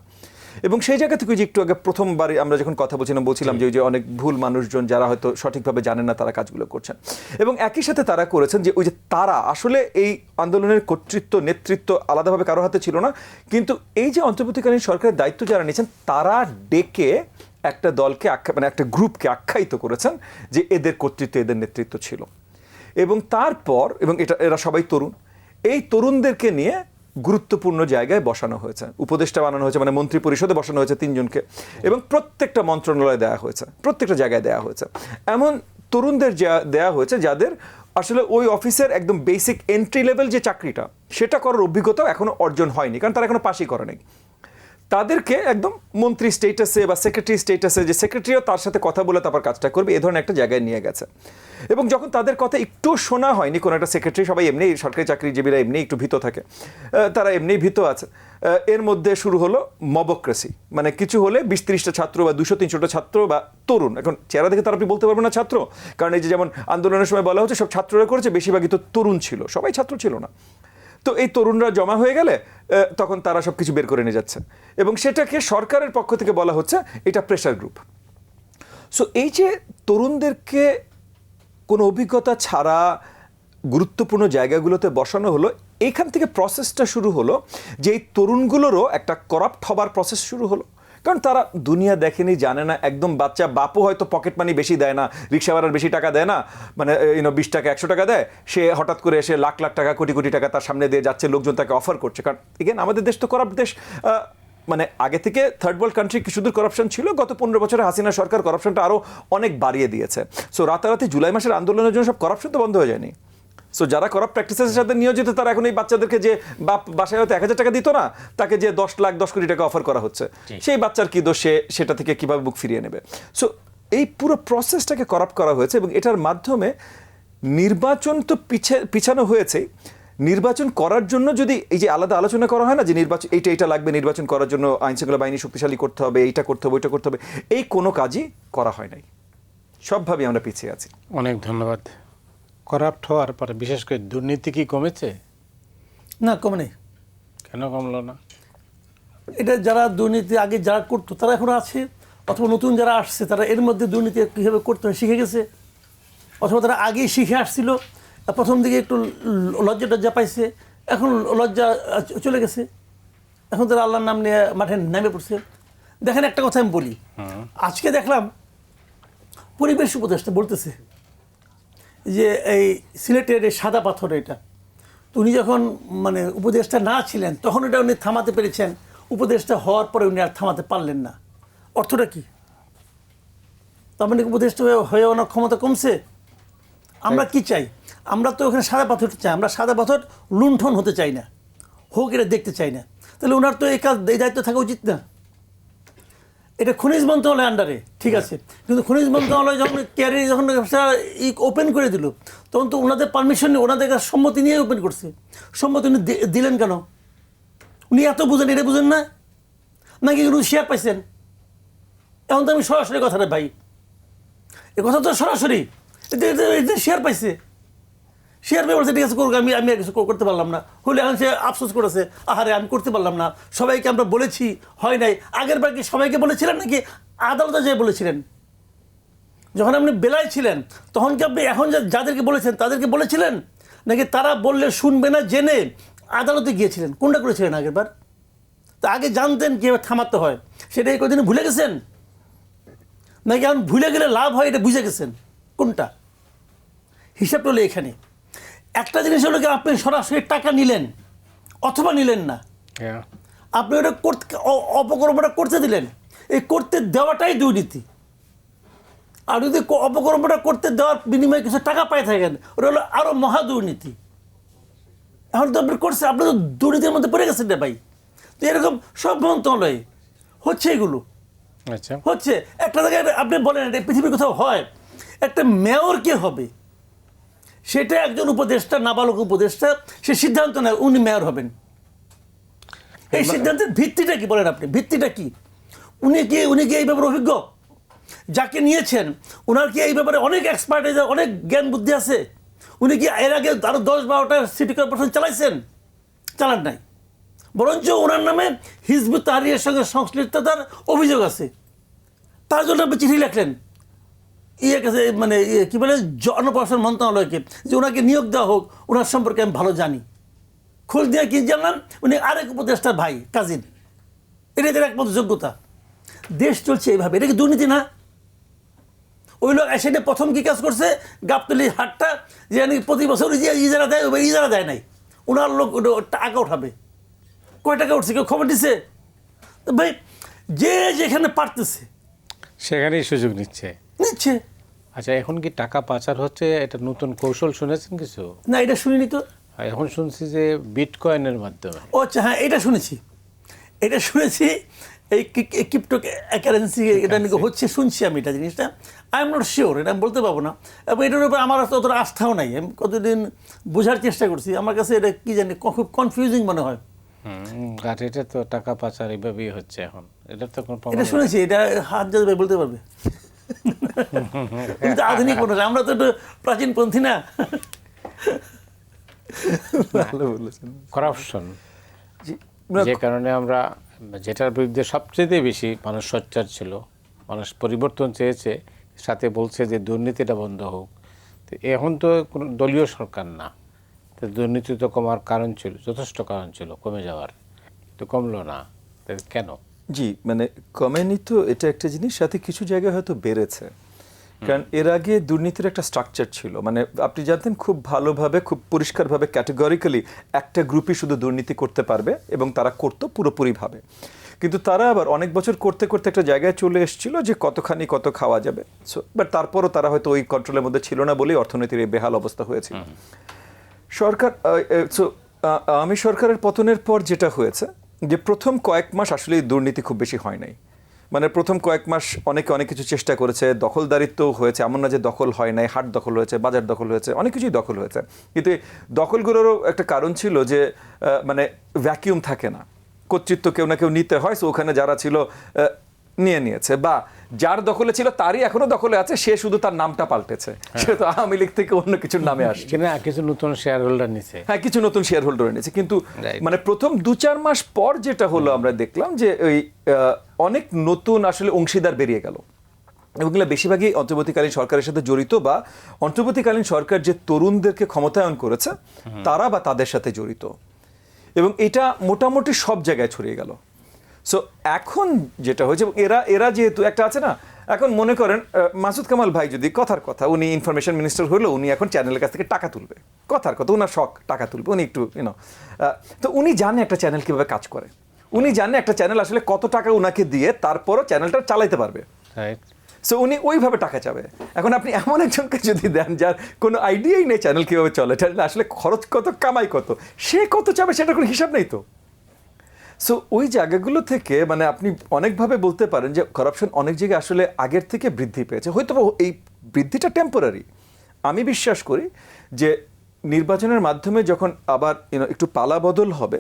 এবং সেই জায়গা থেকে যে একটু আগে প্রথমবার আমরা যখন কথা বলছিলাম যে অনেক ভুল মানুষজন যারা হয়তো সঠিকভাবে জানেন না তারা কাজগুলো করছেন, এবং একই সাথে তারা করেছেন যে ওই যে তারা আসলে এই আন্দোলনের কর্তৃত্ব নেতৃত্ব আলাদাভাবে কারো হাতে ছিল না, কিন্তু এই যে অন্তর্বর্তীকালীন সরকারের দায়িত্ব যারা নিয়েছেন তারা ডেকে একটা দলকে মানে একটা গ্রুপকে আখ্যায়িত করেছেন যে এদের কর্তৃত্ব এদের নেতৃত্ব ছিল। এবং তারপর এরা সবাই তরুণ, এই তরুণদেরকে নিয়ে গুরুত্বপূর্ণ জায়গায় বসানো হয়েছে, উপদেষ্টা বানানো হয়েছে, মানে মন্ত্রী পরিষদে বসানো হয়েছে 3 জনকে, এবং প্রত্যেকটা মন্ত্রণালয়ে দেওয়া হয়েছে, প্রত্যেকটা জায়গায় দেওয়া হয়েছে। এমন তরুণদের দেওয়া হয়েছে যাদের আসলে ওই অফিসের একদম বেসিক এন্ট্রি লেভেল যে চাকরিটা সেটা করার অভিজ্ঞতাও এখনো অর্জন হয়নি, কারণ তারা এখনো পাশই করে নাই। তাদেরকে একদম মন্ত্রী স্টেটাসে বা সেক্রেটারি স্টেটাসে, যে সেক্রেটারিও তার সাথে কথা বলে তারপর কাজটা করবে, এ ধরনের একটা জায়গায় নিয়ে গেছে। এবং যখন তাদের কথা একটু শোনা হয়নি, কোনো একটা সেক্রেটারি, সবাই এমনি সরকারি চাকরিজীবীরা এমনি একটু ভীত থাকে, তারা এমনি ভীত আছে, এর মধ্যে শুরু হলো মবক্রেসি। মানে কিছু হলে 20-30টা ছাত্র বা 200-300টা ছাত্র বা তরুণ, এখন চেহারা দেখে তারা আপনি বলতে পারবেন না ছাত্র, কারণ এই যে যেমন আন্দোলনের সময় বলা হচ্ছে সব ছাত্ররা করেছে, বেশিরভাগই তো তরুণ ছিল, সবাই ছাত্র ছিল না। তো এই তরুণরা জমা হয়ে গেলে তখন তারা সব কিছু বের করে নিয়ে যাচ্ছে, এবং সেটাকে সরকারের পক্ষ থেকে বলা হচ্ছে এটা প্রেশার গ্রুপ। সো এই যে তরুণদেরকে কোনো অভিজ্ঞতা ছাড়া গুরুত্বপূর্ণ জায়গাগুলোতে বসানো হলো, এইখান থেকে প্রসেসটা শুরু হলো যে এই তরুণগুলোরও একটা করাপ্ট হবার প্রসেস শুরু হলো। কারণ তারা দুনিয়া দেখেনি, জানে না, একদম বাচ্চা, বাপও হয়তো পকেট মানি বেশি দেয় না, রিক্সাওয়ালার বেশি টাকা দেয় না, মানে 20 টাকা 100 টাকা দেয়, সে হঠাৎ করে এসে লাখ লাখ টাকা কোটি কোটি টাকা তার সামনে দিয়ে যাচ্ছে, লোকজন তাকে অফার করছে। কারণ এগেন আমাদের দেশ তো করাপ্ট দেশ, মানে আগে থেকে থার্ড ওয়ার্ল্ড কান্ট্রি কি শুধু করাপশন ছিল, গত 15 বছরে হাসিনা সরকার করাপশনটা আরও অনেক বাড়িয়ে দিয়েছে। সো রাতারাতি জুলাই মাসের আন্দোলনের জন্য সব করাপশন তো বন্ধ হয়ে যায়নি। সো যারা করাপ্ট প্র্যাকটিসের সাথে নিয়োজিত, তারা এখন এই বাচ্চাদেরকে যে বাসায় হয়তো 1000 টাকা দিত না, তাকে যে 10 লাখ 10 কোটি টাকা অফার করা হচ্ছে, সেই বাচ্চার কি দোষ, সেটা থেকে কিভাবে বুক ফিরিয়ে নেবে। সো এই পুরো প্রসেসটাকে করাপ্ট করা হয়েছে, এবং এটার মাধ্যমে নির্বাচন তো পিছানো হয়েছে। নির্বাচন করার জন্য যদি এই যে আলাদা আলোচনা করা হয় না, যে নির্বাচন এইটা লাগবে, নির্বাচন করার জন্য আইনশৃঙ্খলা বাহিনী শক্তিশালী করতে হবে, এইটা করতে হবে, ওইটা করতে হবে, এই কোনো কাজই করা হয় নাই। সবভাবে আমরা পিছিয়ে আছি। অনেক ধন্যবাদ। করাপ্ট হওয়ার পরে বিশেষ করে দুর্নীতি কি কমেছে? না, কমে নেই। কেন কমলো না? এটা যারা দুর্নীতি আগে যারা করতো তারা এখন আছে, অথবা নতুন যারা আসছে তারা এর মধ্যে দুর্নীতি কীভাবে করতে হয় শিখে গেছে, অথবা তারা আগেই শিখে আসছিল, প্রথম দিকে একটু লজ্জা পাইছে, এখন লজ্জা চলে গেছে, এখন তারা আল্লাহর নাম নিয়ে মাঠে নেমে পড়ছে। দেখেন একটা কথা আমি বলি, আজকে দেখলাম পরিবেশ উপদেষ্টা বলতেছে যে এই সিলেটের এই সাদা পাথর, এটা তো উনি যখন মানে উপদেষ্টা না ছিলেন তখন এটা উনি থামাতে পেরেছেন, উপদেষ্টা হওয়ার পরে উনি আর থামাতে পারলেন না। অর্থটা কি? তার মানে উপদেষ্টা হয়ে ওনার ক্ষমতা কমছে? আমরা কি চাই? আমরা তো ওখানে সাদা পাথর চাই, আমরা সাদা পাথর লুণ্ঠন হতে চাই না, হোক এটা দেখতে চাই না। তাহলে ওনার তো এই কাজ, এই দায়িত্ব থাকা উচিত না? এটা খনিজ মন্ত্রণালয়ের আন্ডারে, ঠিক আছে, কিন্তু খনিজ মন্ত্রণালয় যখন ক্যারি যখন ওপেন করে দিল, তখন তো ওনাদের পারমিশন নিয়ে, ওনাদের কাছে সম্মতি নিয়ে ওপেন করছে। সম্মতি উনি দিলেন কেন? উনি এত বুঝেন, এটা বুঝেন না নাকি উনি শেয়ার পাইছেন? এখন তো আমি সরাসরি কথাটা ভাই, এ কথা তো সরাসরি শেয়ার পাইছে, শেয়ার পেয়ে বলছে ঠিক আছে করুক, আমি আর কিছু করতে পারলাম না, হলে এখন সে আফসোস করেছে, আহারে আমি করতে পারলাম না, সবাইকে আমরা বলেছি, হয় নাই। আগের বার কি সবাইকে বলেছিলেন নাকি আদালতে যেয়ে বলেছিলেন? যখন আপনি বেলায় ছিলেন তখন কি আপনি এখন যাদেরকে বলেছেন তাদেরকে বলেছিলেন, নাকি তারা বললে শুনবে না জেনে আদালতে গিয়েছিলেন? কোনটা করেছিলেন আগের বার? তা আগে জানতেন কীভাবে থামাতে হয়, সেটা এই কদিনে ভুলে গেছেন, নাকি এখন ভুলে গেলে লাভ হয় এটা বুঝে গেছেন? কোনটা? হিসাবটা হলো এখানে। একটা জিনিস হলো কি, আপনি সরাসরি টাকা নিলেন অথবা নিলেন না, আপনি ওটা করতে অপকর্মটা করতে দিলেন, এই করতে দেওয়াটাই দুর্নীতি। আর যদি অপকর্মটা করতে দেওয়ার বিনিময়ে কিছু টাকা পাই থাকেন, ওটা হলো আরও মহা দুর্নীতি। এখন তো আপনি করছে, আপনি তো দুর্নীতির মধ্যে পড়ে গেছেন রে ভাই। তো এরকম সব মন্ত্রণালয়ে হচ্ছে, এগুলো আচ্ছা হচ্ছে। একটা জায়গায় আপনি বলেন এটা পৃথিবীর কোথাও হয়, একটা মেয়র কে হবে সেটা একজন উপদেষ্টা, নাবালক উপদেষ্টা, সে সিদ্ধান্ত নেয় উনি মেয়র হবেন। এই সিদ্ধান্তের ভিত্তিটা কি বলেন আপনি? ভিত্তিটা কি? উনি কি এই ব্যাপারে অভিজ্ঞ? যাকে নিয়েছেন ওনার কি এই ব্যাপারে অনেক এক্সপার্টাইজ, অনেক জ্ঞান বুদ্ধি আছে? উনি কি এর আগে আরও 10-12টা সিটি কর্পোরেশন চালাইছেন? চালান নাই। বরঞ্চ ওনার নামে হিজবুত তাহরীরের সঙ্গে সংশ্লিষ্টতার অভিযোগ আছে, তার জন্য আপনি চিঠি লেখলেন কাছে, মানে কী বলে, জনপ্রশাসন মন্ত্রণালয়কে, যে ওনাকে নিয়োগ দেওয়া হোক, ওনার সম্পর্কে আমি ভালো জানি। খোঁজ দিয়ে কি জানলাম উনি আরেক উপদেষ্টার ভাই, কাজিন। এটা এদের একমাত্র যোগ্যতা। দেশ চলছে এইভাবে। এটা কি দুর্নীতি না? ওই লোক এসে প্রথম কী কাজ করছে, গাবতলি হাটটা যে প্রতি বছর ইজারা দেয়, ওই ইজারা দেয় নাই, ওনার লোক টাকা উঠাবে। কয় টাকা উঠছে কেউ খবর দিছে? ভাই যে যেখানে পারতেছে সেখানেই সুযোগ নিচ্ছে। আচ্ছা, এখন কি টাকা পাচার হচ্ছে? এটা নতুন কৌশল শুনেছেন কিছু? না, এটা শুনিনি তো। এখন শুনছি যে বিটকয়েনের মাধ্যমে। ও আচ্ছা, হ্যাঁ এটা শুনেছি। এটা শুনেছি এই ক্রিপ্টো কারেন্সি এটা নাকি হচ্ছে, শুনছি আমি এটা জিনিসটা। আই এম নট শিওর, এটা আমি বলতে পারবো না। এবং এটার উপরে আমার অতটা আস্থাও নাই। আমি কতদিন বোঝার চেষ্টা করছি, আমার কাছে এটা কি জানি খুব কনফিউজিং মনে হয়। আর এটা তো টাকা পাচার এইভাবেই হচ্ছে এখন, এটা তো কোনো প্রমাণ এটা নেই। শুনেছি, এটা হাত যাবে বলতে পারবে। কিন্তু আধুনিক মনে হয়, আমরা তো একটু প্রাচীনপন্থী না। ভালো বলেছেন। করাপশন, জি, যে কারণে আমরা, যেটার বিরুদ্ধে সবচেয়ে বেশি মানুষ সোচ্চার ছিল, মানুষ পরিবর্তন চেয়েছে, সাথে বলছে যে দুর্নীতিটা বন্ধ হোক। তো এখন তো কোনো দলীয় সরকার না, তো দুর্নীতি তো কমার কারণ ছিল, যথেষ্ট কারণ ছিল কমে যাওয়ার, তো কমলো না, তো কেন? জি, মানে কমেনি তো এটা একটা জিনিস, সাথে কিছু জায়গায় হয়তো বেড়েছে। কারণ এর আগে দুর্নীতির একটা স্ট্রাকচার ছিল, মানে আপনি জানতেন খুব ভালোভাবে, খুব পরিষ্কারভাবে, ক্যাটেগরিক্যালি একটা গ্রুপই শুধু দুর্নীতি করতে পারবে, এবং তারা করতো পুরোপুরিভাবে। কিন্তু তারা আবার অনেক বছর করতে করতে একটা জায়গায় চলে এসেছিল যে কতখানি কত খাওয়া যাবে। সো বাট তারপরও তারা হয়তো ওই কন্ট্রোলের মধ্যে ছিল না বলেই অর্থনীতির এই বেহাল অবস্থা হয়েছিল। সরকার আওয়ামী সরকারের পতনের পর যেটা হয়েছে, যে প্রথম কয়েক মাস আসলে দুর্নীতি খুব বেশি হয় নাই। মানে প্রথম কয়েক মাস অনেকে অনেক কিছু চেষ্টা করেছে, দখলদারিত্ব হয়েছে, এমন না যে দখল হয় নাই, হাট দখল হয়েছে, বাজার দখল হয়েছে, অনেক কিছুই দখল হয়েছে। কিন্তু এই দখলগুলোরও একটা কারণ ছিল যে মানে ভ্যাকিউম থাকে না, কর্তৃত্ব কেউ না কেউ নিতে হয়। সো ওখানে যারা ছিল নিয়ে নিয়েছে, বা যার দখলে ছিল তারই এখনো দখলে আছে, সে শুধু তার নামটা পাল্টেছে, সে তো আওয়ামী লীগ থেকে অন্য কিছুর নামে আসছে। কিনা কিছু নতুন শেয়ার হোল্ডার নিছে, হ্যাঁ, কিছু নতুন শেয়ার হোল্ডার এনেছে। কিন্তু Right. মানে প্রথম 2-4 মাস পর যেটা হলো, আমরা দেখলাম যে ওই অনেক নতুন আসলে অংশীদার বেরিয়ে গেল, এবং এগুলো বেশিরভাগই অন্তর্বর্তীকালীন সরকারের সাথে জড়িত, বা অন্তর্বর্তীকালীন সরকার যে তরুণদেরকে ক্ষমতায়ন করেছে তারা বা তাদের সাথে জড়িত, এবং এটা মোটামুটি সব জায়গায় ছড়িয়ে গেল। সো এখন যেটা হয়েছে, এরা যেহেতু একটা আছে না, এখন মনে করেন মাসুদ কামাল ভাই যদি কথার কথা, উনি ইনফরমেশন মিনিস্টার হলো, উনি এখন চ্যানেলের কাছ থেকে টাকা তুলবে, কথার কথা, উনার শখ টাকা তুলবে, উনি একটু তো উনি জানে একটা চ্যানেল কিভাবে কাজ করে, উনি জানে একটা চ্যানেল আসলে কত টাকা উনাকে দিয়ে তারপরও চ্যানেলটা চালাইতে পারবে। রাইট? সো উনি ওইভাবে টাকা চাবে। এখন আপনি এমন একজনকে যদি দেন যার কোনো আইডিয়াই নেই চ্যানেল কীভাবে চলে, চ্যানেল আসলে খরচ কত, কামাই কত, সে কত চাবে সেটার কোনো হিসাব নেই তো। সো ওই জায়গাগুলো থেকে মানে আপনি অনেকভাবে বলতে পারেন যে করাপশন অনেক জায়গায় আসলে আগের থেকে বৃদ্ধি পেয়েছে। হয়তো এই বৃদ্ধিটা টেম্পোরারি। আমি বিশ্বাস করি যে নির্বাচনের মাধ্যমে যখন আবার একটু পালা বদল হবে,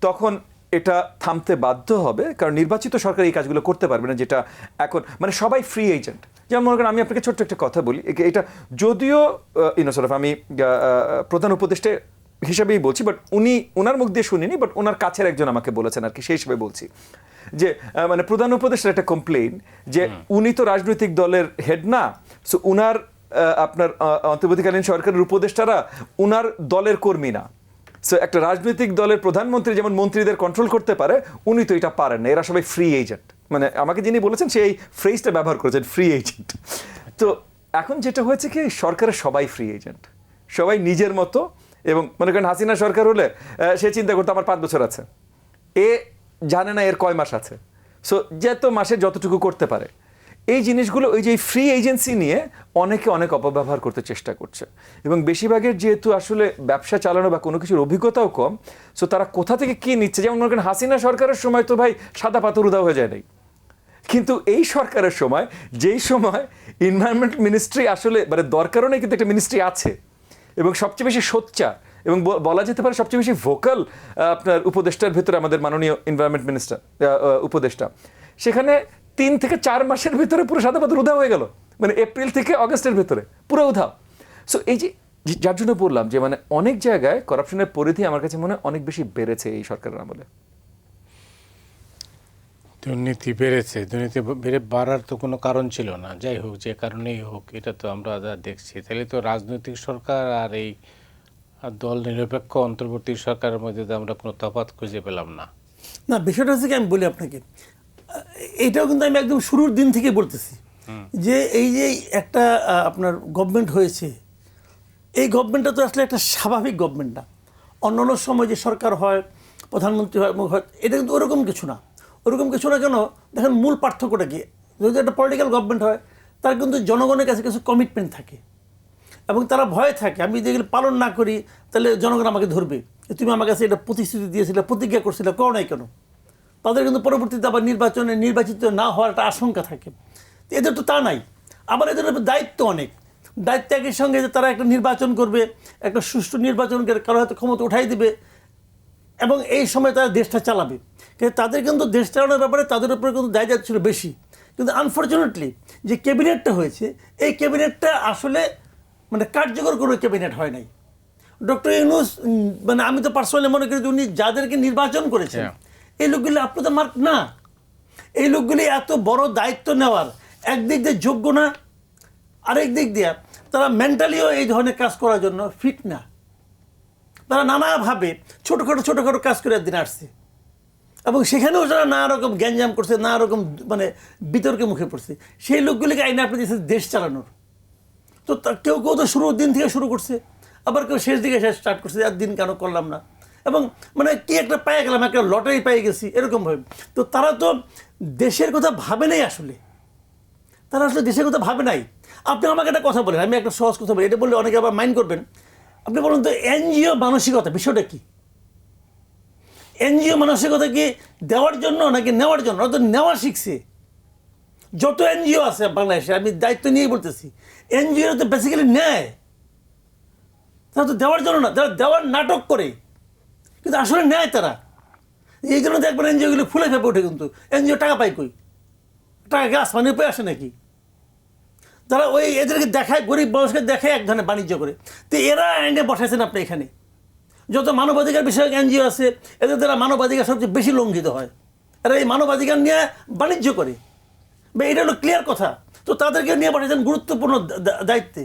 তখন এটা থামতে বাধ্য হবে, কারণ নির্বাচিত সরকার এই কাজগুলো করতে পারবে না, যেটা এখন মানে সবাই ফ্রি এজেন্ট। যেমন মনে করেন, আমি আপনাকে ছোট্ট একটা কথা বলি, এটা যদিও আমি প্রধান উপদেষ্টা হিসাবেই বলছি, বাট ওনার মুখ দিয়ে শুনিনি, বাট ওনার কাছের একজন আমাকে বলেছেন আর কি, সেই হিসেবে বলছি যে মানে প্রধান উপদেষ্টার একটা কমপ্লেইন যে উনি তো রাজনৈতিক দলের হেড না, সো উনার আপনার অন্তর্বর্তীকালীন সরকারের উপদেষ্টারা উনার দলের কর্মী না। সো একটা রাজনৈতিক দলের প্রধানমন্ত্রী যেমন মন্ত্রীদের কন্ট্রোল করতে পারে, উনি তো এটা পারেন না, এরা সবাই ফ্রি এজেন্ট। মানে আমাকে যিনি বলেছেন সেই ফ্রেজটা ব্যবহার করেছেন, ফ্রি এজেন্ট। তো এখন যেটা হয়েছে কি, সরকারের সবাই ফ্রি এজেন্ট, সবাই নিজের মতো। এবং মনে করেন হাসিনা সরকার হলে সে চিন্তা করতো আমার 5 বছর আছে, এ জানে না এর কয় মাস আছে, সো যত মাসে যতটুকু করতে পারে। এই জিনিসগুলো ওই যে ফ্রি এজেন্সি নিয়ে অনেকে অনেক অপব্যবহার করতে চেষ্টা করছে, এবং বেশিরভাগের যেহেতু আসলে ব্যবসা চালানো বা কোনো কিছুর অভিজ্ঞতাও কম, সো তারা কোথা থেকে কী নিচ্ছে। যেমন মনে করেন হাসিনা সরকারের সময় তো ভাই সাদা পাথর উধাও হয়ে যায় নাই, কিন্তু এই সরকারের সময়, যেই সময় এনভায়রনমেন্ট মিনিস্ট্রি আসলে মানে দরকারও নেই, কিন্তু একটা মিনিস্ট্রি আছে, এবং সবচেয়ে বেশি সোচ্চার এবং বলা যেতে পারে সবচেয়ে বেশি ভোকাল আপনার উপদেষ্টার ভেতরে আমাদের মাননীয় এনভায়রনমেন্ট মিনিস্টার উপদেষ্টা, সেখানে 3 থেকে 4 মাসের ভিতরে পুরো সাদা পাথর উধাও হয়ে গেল, মানে এপ্রিল থেকে অগস্টের ভেতরে পুরো উধাও। সো এই যে যার জন্য বললাম যে মানে অনেক জায়গায় করাপশনের পরিধি আমার কাছে মনে হয় অনেক বেশি বেড়েছে এই সরকারের আমলে। দুর্নীতি বেড়েছে, দুর্নীতি বাড়ার তো কোনো কারণ ছিল না। যাই হোক, যে কারণেই হোক, এটা তো আমরা যা দেখছি, তাহলে তো রাজনৈতিক সরকার আর এই দল নিরপেক্ষ অন্তর্বর্তী সরকারের মধ্যে তো আমরা কোনো তফাৎ খুঁজে পেলাম না। না, বিষয়টা হচ্ছে কি, আমি বলি আপনাকে, এইটাও কিন্তু আমি একদম শুরুর দিন থেকে বলতেছি যে এই যে একটা আপনার গভর্নমেন্ট হয়েছে, এই গভর্নমেন্টটা তো আসলে একটা স্বাভাবিক গভর্নমেন্ট না। অন্যান্য সময় যে সরকার হয়, প্রধানমন্ত্রী হয়, এটা কিন্তু ওরকম কিছু না। ওরকম কিছু না কেন, দেখেন মূল পার্থক্যটা কি, যদি একটা পলিটিক্যাল গভর্নমেন্ট হয়, তার কিন্তু জনগণের কাছে কিছু কমিটমেন্ট থাকে, এবং তারা ভয় থাকে আমি যদি এগুলো পালন না করি তাহলে জনগণ আমাকে ধরবে, তুমি আমার কাছে এটা প্রতিশ্রুতি দিয়েছিলে, প্রতিজ্ঞা করছিলে, করো নাই কেন। তাদের কিন্তু পরবর্তীতে আবার নির্বাচনে নির্বাচিত না হওয়ার একটা আশঙ্কা থাকে। তো এদের তো তা নাই, আবার এদের উপর দায়িত্ব অনেক। দায়িত্ব একই সঙ্গে যে তারা একটা নির্বাচন করবে, একটা সুষ্ঠু নির্বাচন করে কারো হয়তো ক্ষমতা উঠাই দিবে এবং এই সময় তারা দেশটা চালাবে। কিন্তু তাদের কিন্তু দেশ চালানোর ব্যাপারে তাদের উপরে কিন্তু দায়িত্ব ছিল বেশি। কিন্তু আনফর্চুনেটলি যে ক্যাবিনেটটা হয়েছে, এই ক্যাবিনেটটা আসলে মানে কার্যকর কোনো ক্যাবিনেট হয় নাই। ডক্টর ইউনূস মানে আমি তো পার্সোনালি মনে করি যে উনি যাদেরকে নির্বাচন করেছেন এই লোকগুলি আপনাদের মার্ক না। এই লোকগুলি এত বড় দায়িত্ব নেওয়ার একদিক দিয়ে যোগ্য না, আরেক দিক দিয়ে তারা মেন্টালিও এই ধরনের কাজ করার জন্য ফিট না। তারা নানাভাবে ছোটোখাটো কাজ করে একদিন আসছে এবং সেখানেও যারা নানা রকম গ্যাঞ্জাম করছে, নানা রকম মানে বিতর্কে মুখে পড়ছে, সেই লোকগুলিকে আইনে আপনি দিয়েছেন দেশ চালানোর। তো কেউ তো শুরুর দিন থেকে শুরু করছে, আবার কেউ শেষ দিকে স্টার্ট করছে, আর দিন কেন করলাম না, এবং মানে কি একটা পেয়ে গেলাম, একটা লটারি পেয়ে গেছি এরকমভাবে। তো তারা তো দেশের কথা ভাবে নাই, আসলে তারা আসলে দেশের কথা ভাবে নাই। আপনি আমাকে একটা কথা বলেন, আমি একটা সহজ কথা বলি, এটা বললে অনেকে আবার মাইন্ড করবেন। আপনি বলুন তো এনজিও মানসিকতা বিষয়টা কি? এনজিও মানসিকতা কি দেওয়ার জন্য নাকি নেওয়ার জন্য? ওরা তো নেওয়া শিখছে। যত এনজিও আছে বাংলাদেশে, আমি দায়িত্ব নিয়েই বলতেছি, এনজিও তো বেসিক্যালি নেয়, তারা তো দেওয়ার জন্য না, তারা দেওয়ার নাটক করে, কিন্তু আসলে নেয় তারা। এই জন্য দেখবেন এনজিওগুলো ফুলে ফেপে ওঠে, কিন্তু এনজিও টাকা পায় কই? টাকা গাছ মানে পেয়ে আসে নাকি? তারা ওই এদেরকে দেখায়, গরিব মানুষকে দেখায় এক ধরনের বাণিজ্য করে। তো এরা এনে বসাইছেন আপনি এখানে। যত মানবাধিকার বিষয়ক এনজিও আছে, এদের দ্বারা মানবাধিকার সবচেয়ে বেশি লঙ্ঘিত হয়। এরা এই মানবাধিকার নিয়ে বাণিজ্য করে, বা এটা হলো ক্লিয়ার কথা। তো তাদেরকে নিয়ে পাঠিয়েছেন গুরুত্বপূর্ণ দায়িত্বে।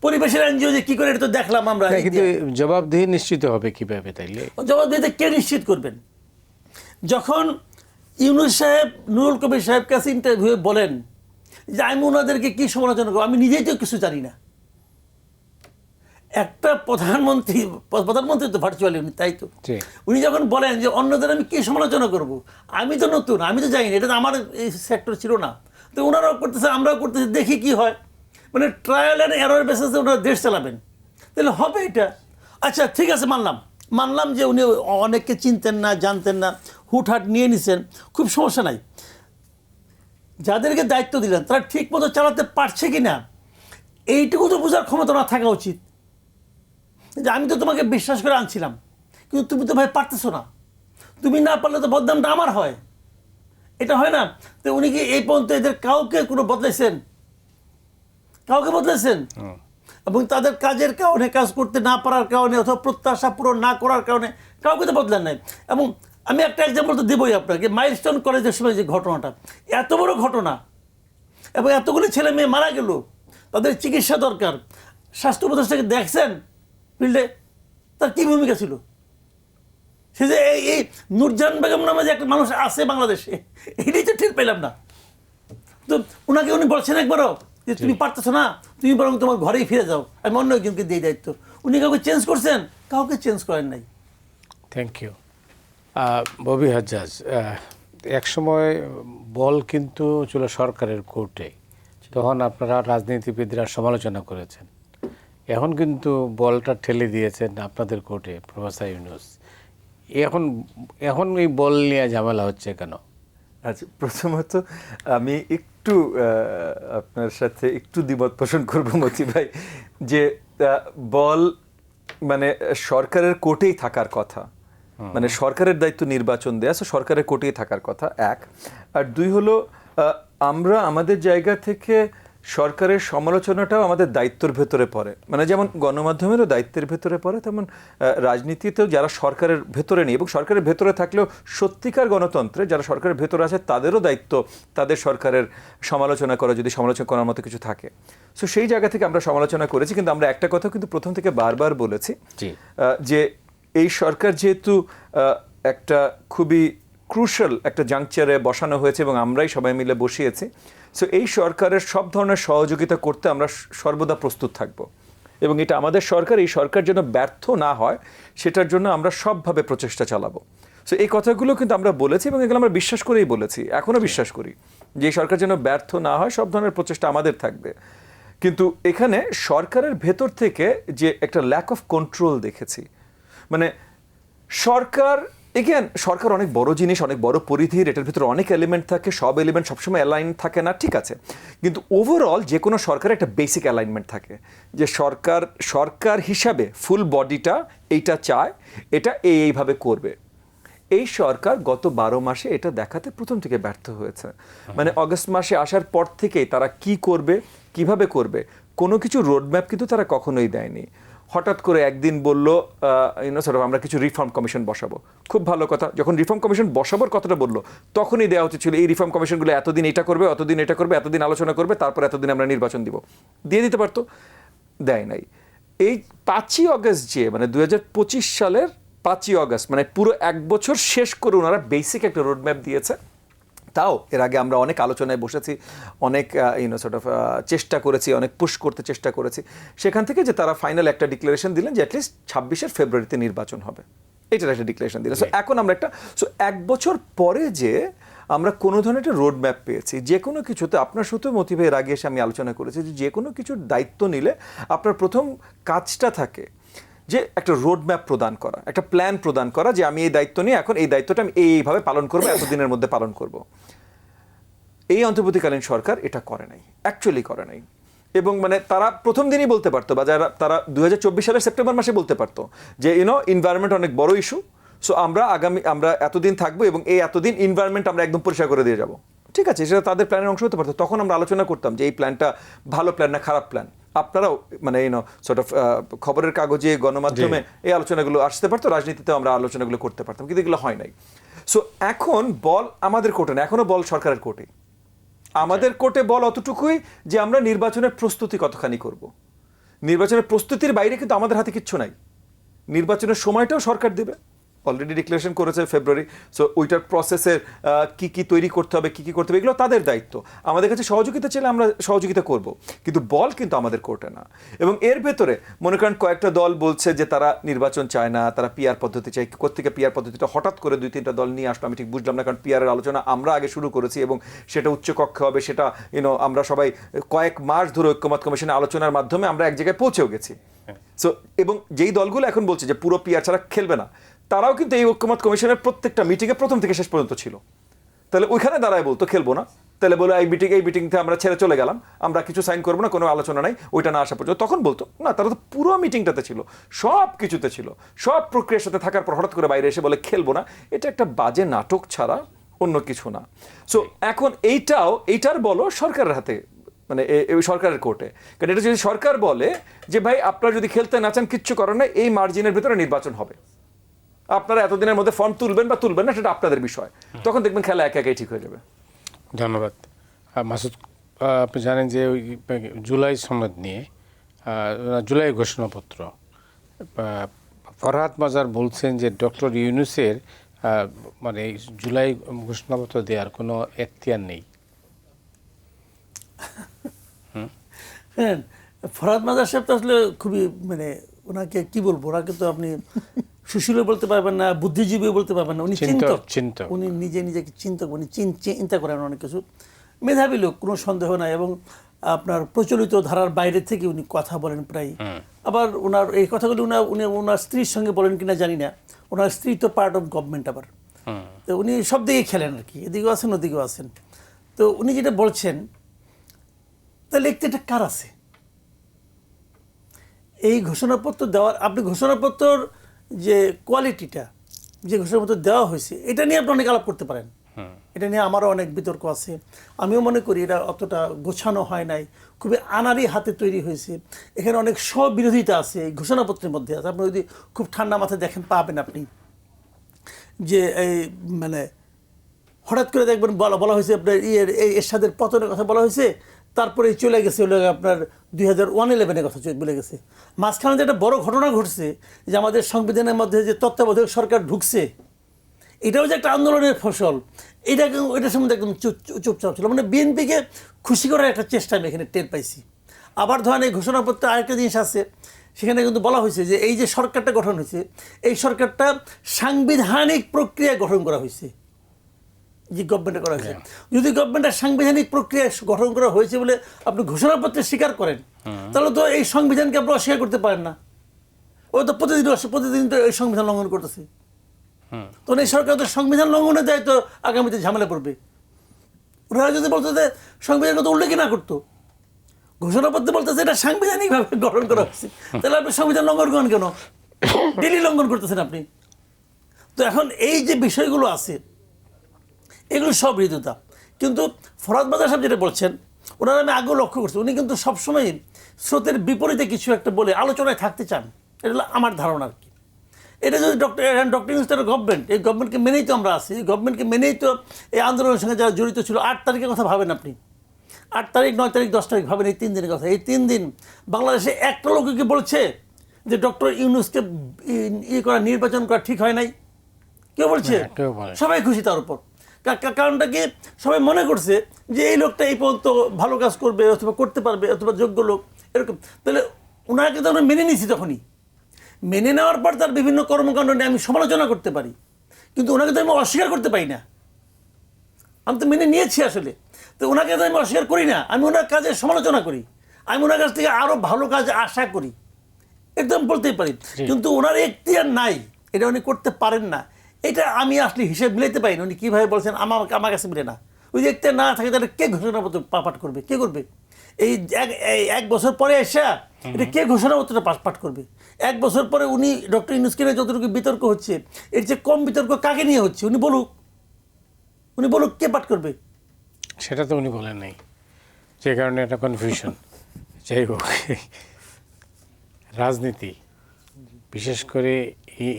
পরিবেশের এনজিও যে কী করে, এটা তো দেখলাম আমরা। কিন্তু জবাবদিহি নিশ্চিত হবে কিভাবে তাইলে? জবাবদিহিতে কে নিশ্চিত করবেন? যখন ইউনূস সাহেব নুরুল কবির সাহেব কাছে ইন্টারভিউ বলেন যে আমি ওনাদেরকে কী সমালোচনা করবো, আমি নিজেই তো কিছু জানি না। একটা প্রধানমন্ত্রী তো ভার্চুয়ালি উনি, তাই তো উনি যখন বলেন যে অন্যদের আমি কী সমালোচনা করব, আমি তো নতুন, আমি তো জানি না, এটা তো আমার এই সেক্টর ছিল না। তো ওনারাও করতেছে, আমরাও করতেছি, দেখি কি হয়। মানে ট্রায়াল অ্যান্ড এরর বেসিসে ওনারা দেশ চালাবেন, তাহলে হবে এটা। আচ্ছা ঠিক আছে, মানলাম যে উনি অনেককে চিনতেন না, জানতেন না, হুটহাট নিয়ে নিছেন, খুব সমস্যা নাই। যাদেরকে দায়িত্ব দিলেন তারা ঠিক মতো চালাতে পারছে কি না, এইটুকু তো বোঝার ক্ষমতা না থাকা উচিত। যে আমি তো তোমাকে বিশ্বাস করে আনছিলাম, কিন্তু তুমি তো ভাই পারতেছো না, তুমি না পারলে তো বদনামটা আমার হয়, এটা হয় না। তো উনি কি এই পর্যন্ত এদের কাউকে কোনো বদলাইছেন? কাউকে বদলাইছেন? এবং তাদের কাজের কারণে, কাজ করতে না পারার কারণে, অথবা প্রত্যাশা পূরণ না করার কারণে কাউকে তো বদলান নাই। এবং আমি একটা এক্সাম্পল তো দেবই আপনাকে, মাইলস্টোন কলেজের সময় যে ঘটনাটা, এত বড় ঘটনা এবং এতগুলি ছেলে মেয়ে মারা গেল, তাদের চিকিৎসা দরকার, স্বাস্থ্য উপদেষ্টাকে দেখছেন ফিল্ডে, তার কী ভূমিকা ছিল? সে যে এই নূরজাহান বেগম নামে যে একটা মানুষ আছে বাংলাদেশে, এটাই তো ঠিক পেলাম না। তো ওনাকে উনি বলছেন একবারও যে তুমি পারতেছো না, তুমি বরং তোমার ঘরেই ফিরে যাও, আমি অন্য একজনকে দিয়ে দায়িত্ব। উনি কাউকে চেঞ্জ করছেন? কাউকে চেঞ্জ করেন নাই। Thank you. ববি হাজ্জাজ, একসময় বল কিন্তু ছিল সরকারের কোর্টে, তখন আপনারা রাজনীতিবিদরা সমালোচনা করেছেন। এখন কিন্তু বলটা ঠেলে দিয়েছেন আপনাদের কোর্টে প্রফেসর ইউনূস। এখন এই বল নিয়ে ঝামেলা হচ্ছে কেন? আচ্ছা, প্রথমত আমি একটু আপনার সাথে একটু দ্বিমত পোষণ করবো মতি ভাই, যে বল মানে সরকারের কোর্টেই থাকার কথা, মানে সরকারের দায়িত্ব নির্বাচন দেয়া, সরকারের কোর্টেই থাকার কথা, এক। আর দুই হলো আমরা আমাদের জায়গা থেকে সরকারের সমালোচনাটাও আমাদের দায়িত্বের ভেতরে পড়ে, মানে যেমন গণমাধ্যমেরও দায়িত্বের ভেতরে পড়ে, তেমন রাজনীতিতেও যারা সরকারের ভেতরে নেই এবং সরকারের ভেতরে থাকলেও সত্যিকার গণতন্ত্রে যারা সরকারের ভেতরে আছে তাদেরও দায়িত্ব তাদের সরকারের সমালোচনা করা, যদি সমালোচনা করার মতো কিছু থাকে। সো সেই জায়গা থেকে আমরা সমালোচনা করেছি, কিন্তু আমরা একটা কথা কিন্তু প্রথম থেকে বারবার বলেছি যে এই সরকার যেহেতু একটা খুবই ক্রুশাল একটা জাংচারে বসানো হয়েছে এবং আমরাই সবাই মিলে বসিয়েছি, সো এই সরকারের সব ধরনের সহযোগিতা করতে আমরা সর্বদা প্রস্তুত থাকব এবং এটা আমাদের সরকার, এই সরকার যেন ব্যর্থ না হয় সেটার জন্য আমরা সবভাবে প্রচেষ্টা চালাবো। সো এই কথাগুলো কিন্তু আমরা বলেছি এবং এগুলো আমরা বিশ্বাস করেই বলেছি, এখনও বিশ্বাস করি যে এই সরকার যেন ব্যর্থ না হয়, সব ধরনের প্রচেষ্টা আমাদের থাকবে। কিন্তু এখানে সরকারের ভেতর থেকে যে একটা ল্যাক অফ কন্ট্রোল দেখেছি, মানে সরকার এগেন সরকার অনেক বড় জিনিস, অনেক বড় পরিধির, এটার ভিতরে অনেক এলিমেন্ট থাকে, সব এলিমেন্ট সবসময় অ্যালাইন থাকে না, ঠিক আছে, কিন্তু ওভারঅল যে কোনো সরকারের একটা বেসিক অ্যালাইনমেন্ট থাকে যে সরকার হিসাবে ফুল বডিটা এইটা চায়, এটা এইভাবে করবে। এই সরকার গত 12 মাসে এটা দেখাতে প্রথম থেকে ব্যর্থ হয়েছে। মানে অগস্ট মাসে আসার পর থেকেই তারা কি করবে, কিভাবে করবে, কোনো কিছু রোডম্যাপ কিন্তু তারা কখনোই দেয়নি। হঠাৎ করে একদিন বললো আমরা কিছু রিফর্ম কমিশন বসাবো, খুব ভালো কথা। যখন রিফর্ম কমিশন বসাবার কথাটা বললো তখনই দেওয়া উচিত ছিল এই রিফর্ম কমিশনগুলো এতদিন এটা করবে, অতদিন এটা করবে, এতদিন আলোচনা করবে, তারপর এতদিন আমরা নির্বাচন দিব, দিয়ে দিতে পারতো, দেয় নাই। এই 5ই অগস্ট যে মানে 2025 সালের 5ই অগস্ট মানে পুরো 1 বছর শেষ করে ওনারা বেসিক একটা রোডম্যাপ দিয়েছে। তাও এর আগে আমরা অনেক আলোচনায় বসেছি, অনেক চেষ্টা করেছি, অনেক পুশ করতে চেষ্টা করেছি, সেখান থেকে যে তারা ফাইনাল একটা ডিক্লারেশন দিলেন যে অ্যাটলিস্ট 26 ফেব্রুয়ারিতে নির্বাচন হবে, এটার একটা ডিক্লারেশন দিলেন। সো এখন আমরা একটা 1 বছর পরে যে আমরা কোনো ধরনের একটা রোড ম্যাপ পেয়েছি যে কোনো কিছুতে। আপনার সাথে মতি ভাই এর আগে এসে আমি আলোচনা করেছি যে কোনো কিছুর দায়িত্ব নিলে আপনার প্রথম কাজটা থাকে যে একটা রোড ম্যাপ প্রদান করা, একটা প্ল্যান প্রদান করা যে আমি এই দায়িত্ব নিয়ে এখন এই দায়িত্বটা আমি এইভাবে পালন করবো, এতদিনের মধ্যে পালন করব। এই অন্তর্বর্তীকালীন সরকার এটা করে নাই, অ্যাকচুয়ালি করে নাই। এবং মানে তারা প্রথম দিনই বলতে পারতো, বা যারা তারা 2024 সালের সেপ্টেম্বর মাসে বলতে পারতো যে এনভায়রনমেন্ট অনেক বড় ইস্যু, সো আমরা এতদিন থাকবো এবং এই এতদিন এনভায়রনমেন্ট আমরা একদম পরিষ্কার করে দিয়ে যাব, ঠিক আছে, সেটা তাদের প্ল্যানের অংশ হতে পারতো। তখন আমরা আলোচনা করতাম যে এই প্ল্যানটা ভালো প্ল্যান না খারাপ প্ল্যান। আপনারাও মানে খবরের কাগজে, গণমাধ্যমে এই আলোচনাগুলো আসতে পারতো, রাজনীতিতেও আমরা আলোচনাগুলো করতে পারতাম, কিন্তু এগুলো হয় নাই। সো এখন বল আমাদের কোর্টে না, এখনো বল সরকারের কোর্টে। আমাদের কোর্টে বল অতটুকুই যে আমরা নির্বাচনের প্রস্তুতি কতখানি করব। নির্বাচনের প্রস্তুতির বাইরে কিন্তু আমাদের হাতে কিচ্ছু নাই। নির্বাচনের সময়টাও সরকার দেবে, অলরেডি ডিক্লারেশন করেছে ফেব্রুয়ারি। সো ওইটার প্রসেসের কি তৈরি করতে হবে, কি করতে হবে, এগুলো তাদের দায়িত্ব। আমাদের কাছে সহযোগিতা চাইলে আমরা সহযোগিতা করব, কিন্তু বল কিন্তু আমাদের কোর্টে না। এবং এর ভেতরে মনে করেন কয়েকটা দল বলছে যে তারা নির্বাচন চায় না, তারা পিআর পদ্ধতি চায়। কোত্থেকে পিআর পদ্ধতিটা হঠাৎ করে 2-3টা দল নিয়ে আসলো আমি ঠিক বুঝলাম না, কারণ পিআরের আলোচনা আমরা আগে শুরু করেছি এবং সেটা উচ্চকক্ষে হবে, সেটা আমরা সবাই কয়েক মাস ধরে ঐক্যমত কমিশনের আলোচনার মাধ্যমে আমরা এক জায়গায় পৌঁছেও গেছি। সো এবং যেই দলগুলো এখন বলছে যে পুরো পিআর ছাড়া খেলবে না, তারাও কিন্তু এই ঐক্যমত কমিশনের প্রত্যেকটা মিটিংয়ে প্রথম থেকে শেষ পর্যন্ত ছিল। তাহলে ওইখানে দাঁড়ায় বলতো খেলবো না, তাহলে বলে এই মিটিংতে আমরা ছেড়ে চলে গেলাম, আমরা কিছু সাইন করবো না, কোনো আলোচনা নাই, ওইটা না আসা পর্যন্ত। তখন বলতো না, তারা তো পুরো মিটিংটাতে ছিল, সব কিছুতে ছিল, সব প্রক্রিয়ার সাথে থাকার পর হঠাৎ করে বাইরে এসে বলে খেলবো না। এটা একটা বাজে নাটক ছাড়া অন্য কিছু না। সো এখন এইটার বলো সরকারের হাতে, মানে সরকারের কোর্টে। কারণ এটা যদি সরকার বলে যে ভাই আপনারা যদি খেলতে না চান কিচ্ছু করার নাই, এই মার্জিনের ভিতরে নির্বাচন হবে, আপনারা এতদিনের মধ্যে ফর্ম তুলবেন বা তুলবেন না সেটা আপনাদের বিষয়, তখন দেখবেন খেলা একা একাই ঠিক হয়ে যাবে। ধন্যবাদ। মাসুদ, আপনি জানেন যে ওই জুলাই সনদ নিয়ে জুলাই ঘোষণাপত্র, ফরহাদ মাজার বলছেন যে ডক্টর ইউনূসের মানে জুলাই ঘোষণাপত্র দেওয়ার কোনো এখতিয়ার নেই। হ্যাঁ, ফরহাদ মাজার সাহেব তো আসলে খুবই মানে ওনাকে কি বলবো, ওনাকে তো আপনি সুশীলও বলতে পারবেন না, বুদ্ধিজীবীও বলতে পারবেন না, উনি চিন্তক। উনি নিজেকে চিন্তক, উনি চিন্তা করেন অনেক কিছু। মেধাবী লোক, কোনো সন্দেহ নাই। এবং আপনার প্রচলিত ধারার বাইরে থেকে উনি কথা বলেন প্রায়। আবার ওনার এই কথাগুলি উনি ওনার স্ত্রীর সঙ্গে বলেন কিনা জানি না, ওনার স্ত্রী তো পার্ট অফ গভর্নমেন্ট আবার, তো উনি সব দিকে খেলেন আর কি, এদিকেও আছেন ওদিকেও আছেন। তো উনি যেটা বলছেন, তাহলে এটা কার আছে এই ঘোষণাপত্র দেওয়ার? আপনি ঘোষণাপত্রর যে কোয়ালিটিটা, যে ঘোষণাপত্র দেওয়া হয়েছে, এটা নিয়ে আপনি অনেক আলাপ করতে পারেন। এটা নিয়ে আমারও অনেক বিতর্ক আছে। আমিও মনে করি এটা অতটা গোছানো হয় নাই, খুবই আনাড়ি হাতে তৈরি হয়েছে। এখানে অনেক স্ববিরোধিতা আছে এই ঘোষণাপত্রের মধ্যে আছে। আপনি যদি খুব ঠান্ডা মাথায় দেখেন পাবেন আপনি যে এই মানে হঠাৎ করে দেখবেন বলা হয়েছে আপনার এরশাদের পতনের কথা বলা হয়েছে, তারপরে চলে গেছে হলো আপনার 2011 কথা বলে গেছে। মাঝখানে যে একটা বড় ঘটনা ঘটছে যে আমাদের সংবিধানের মধ্যে যে তত্ত্বাবধায়ক সরকার ঢুকছে, এটাও যে একটা আন্দোলনের ফসল, এটার সম্বন্ধে একদম চুপচাপ ছিল। মানে বিএনপিকে খুশি করার একটা চেষ্টা আমি এখানে টের পাইছি। আবার ধরেন এই ঘোষণাপত্রে আরেকটা জিনিস আছে, সেখানে কিন্তু বলা হয়েছে যে এই যে সরকারটা গঠন হয়েছে, এই সরকারটা সাংবিধানিক প্রক্রিয়া গঠন করা হয়েছে, যে গভর্নমেন্টে করা হয়েছে। যদি গভর্নমেন্টের সাংবিধানিক প্রক্রিয়া গঠন করা হয়েছে বলে আপনি ঘোষণাপত্রে স্বীকার করেন, তাহলে তো এই সংবিধানকে আপনি অস্বীকার করতে পারেন না। ও তো প্রতিদিন তো এই সংবিধান লঙ্ঘন করতেছে। তখন এই সরকার তো সংবিধান লঙ্ঘনে দেয়, তো আগামীতে ঝামেলা পড়বে। ওরা যদি বলতো যে সংবিধান কথা উল্লেখই না করতো, ঘোষণাপত্রে বলতেছে এটা সাংবিধানিকভাবে গঠন করা হচ্ছে, তাহলে আপনি সংবিধান লঙ্ঘন করেন কেন? ডেলি লঙ্ঘন করতেছেন আপনি। তো এখন এই যে বিষয়গুলো আছে, এগুলো সব হৃদয়তা। কিন্তু ফরাদ বাজার সাহেব যেটা বলছেন, ওনার আমি আগেও লক্ষ্য করছি, উনি কিন্তু সবসময় স্রোতের বিপরীতে কিছু একটা বলে আলোচনায় থাকতে চান। এটা হলো আমার ধারণা আর কি। এটা যদি ডক্টর ইউনূসের গভর্নমেন্ট, এই গভর্নমেন্টকে মেনেই তো আমরা আছি, এই গভর্নমেন্টকে মেনেই তো এই আন্দোলনের সঙ্গে যারা জড়িত ছিল। 8 তারিখের কথা ভাবেন আপনি, 8 তারিখ, 9 তারিখ, 10 তারিখ ভাবেন, এই 3 দিনের কথা। এই 3 দিন বাংলাদেশে একটা লোককে বলছে যে ডক্টর ইউনূসকে করা, নির্বাচন করা ঠিক হয় নাই? কেউ বলছে? সবাই খুশি তার উপর। কারণটা কি, সবাই মনে করছে যে এই লোকটা এই পর্যন্ত ভালো কাজ করবে, অথবা করতে পারবে, অথবা যোগ্য লোক, এরকম। তাহলে ওনাকে তো আমরা মেনে নিয়েছি। তখনই মেনে নেওয়ার পর তার বিভিন্ন কর্মকাণ্ড নিয়ে আমি সমালোচনা করতে পারি, কিন্তু ওনাকে তো আমি অস্বীকার করতে পারি না। আমি তো মেনে নিয়েছি আসলে, তো ওনাকে তো আমি অস্বীকার করি না। আমি ওনার কাজের সমালোচনা করি, আমি ওনার কাছ থেকে আরও ভালো কাজ আশা করি, একদম বলতেই পারি। কিন্তু ওনার এখতিয়ার নাই, এটা উনি করতে পারেন না। এটা আমি আসলে হিসেব মিলাইতে পারি না। উনি কীভাবে বলছেন আমার কাছে মিলে না। ওই যে এখতিয়ার না থাকে তাহলে কে ঘোষণাপত্র পাঠ করবে? কে করবে? এই 1 বছর পরে এসে এটা কে ঘোষণাপত্রটা পাঠ করবে? 1 বছর পরে উনি ডক্টর ইউনূসকে নিয়ে যতটুকু বিতর্ক হচ্ছে, এর চেয়ে কম বিতর্ক কাকে নিয়ে হচ্ছে? উনি বলুক কে পাঠ করবে? সেটা তো উনি বলেন নাই, যে কারণে একটা কনফিউশন। যাই হোক, রাজনীতি বিশেষ করে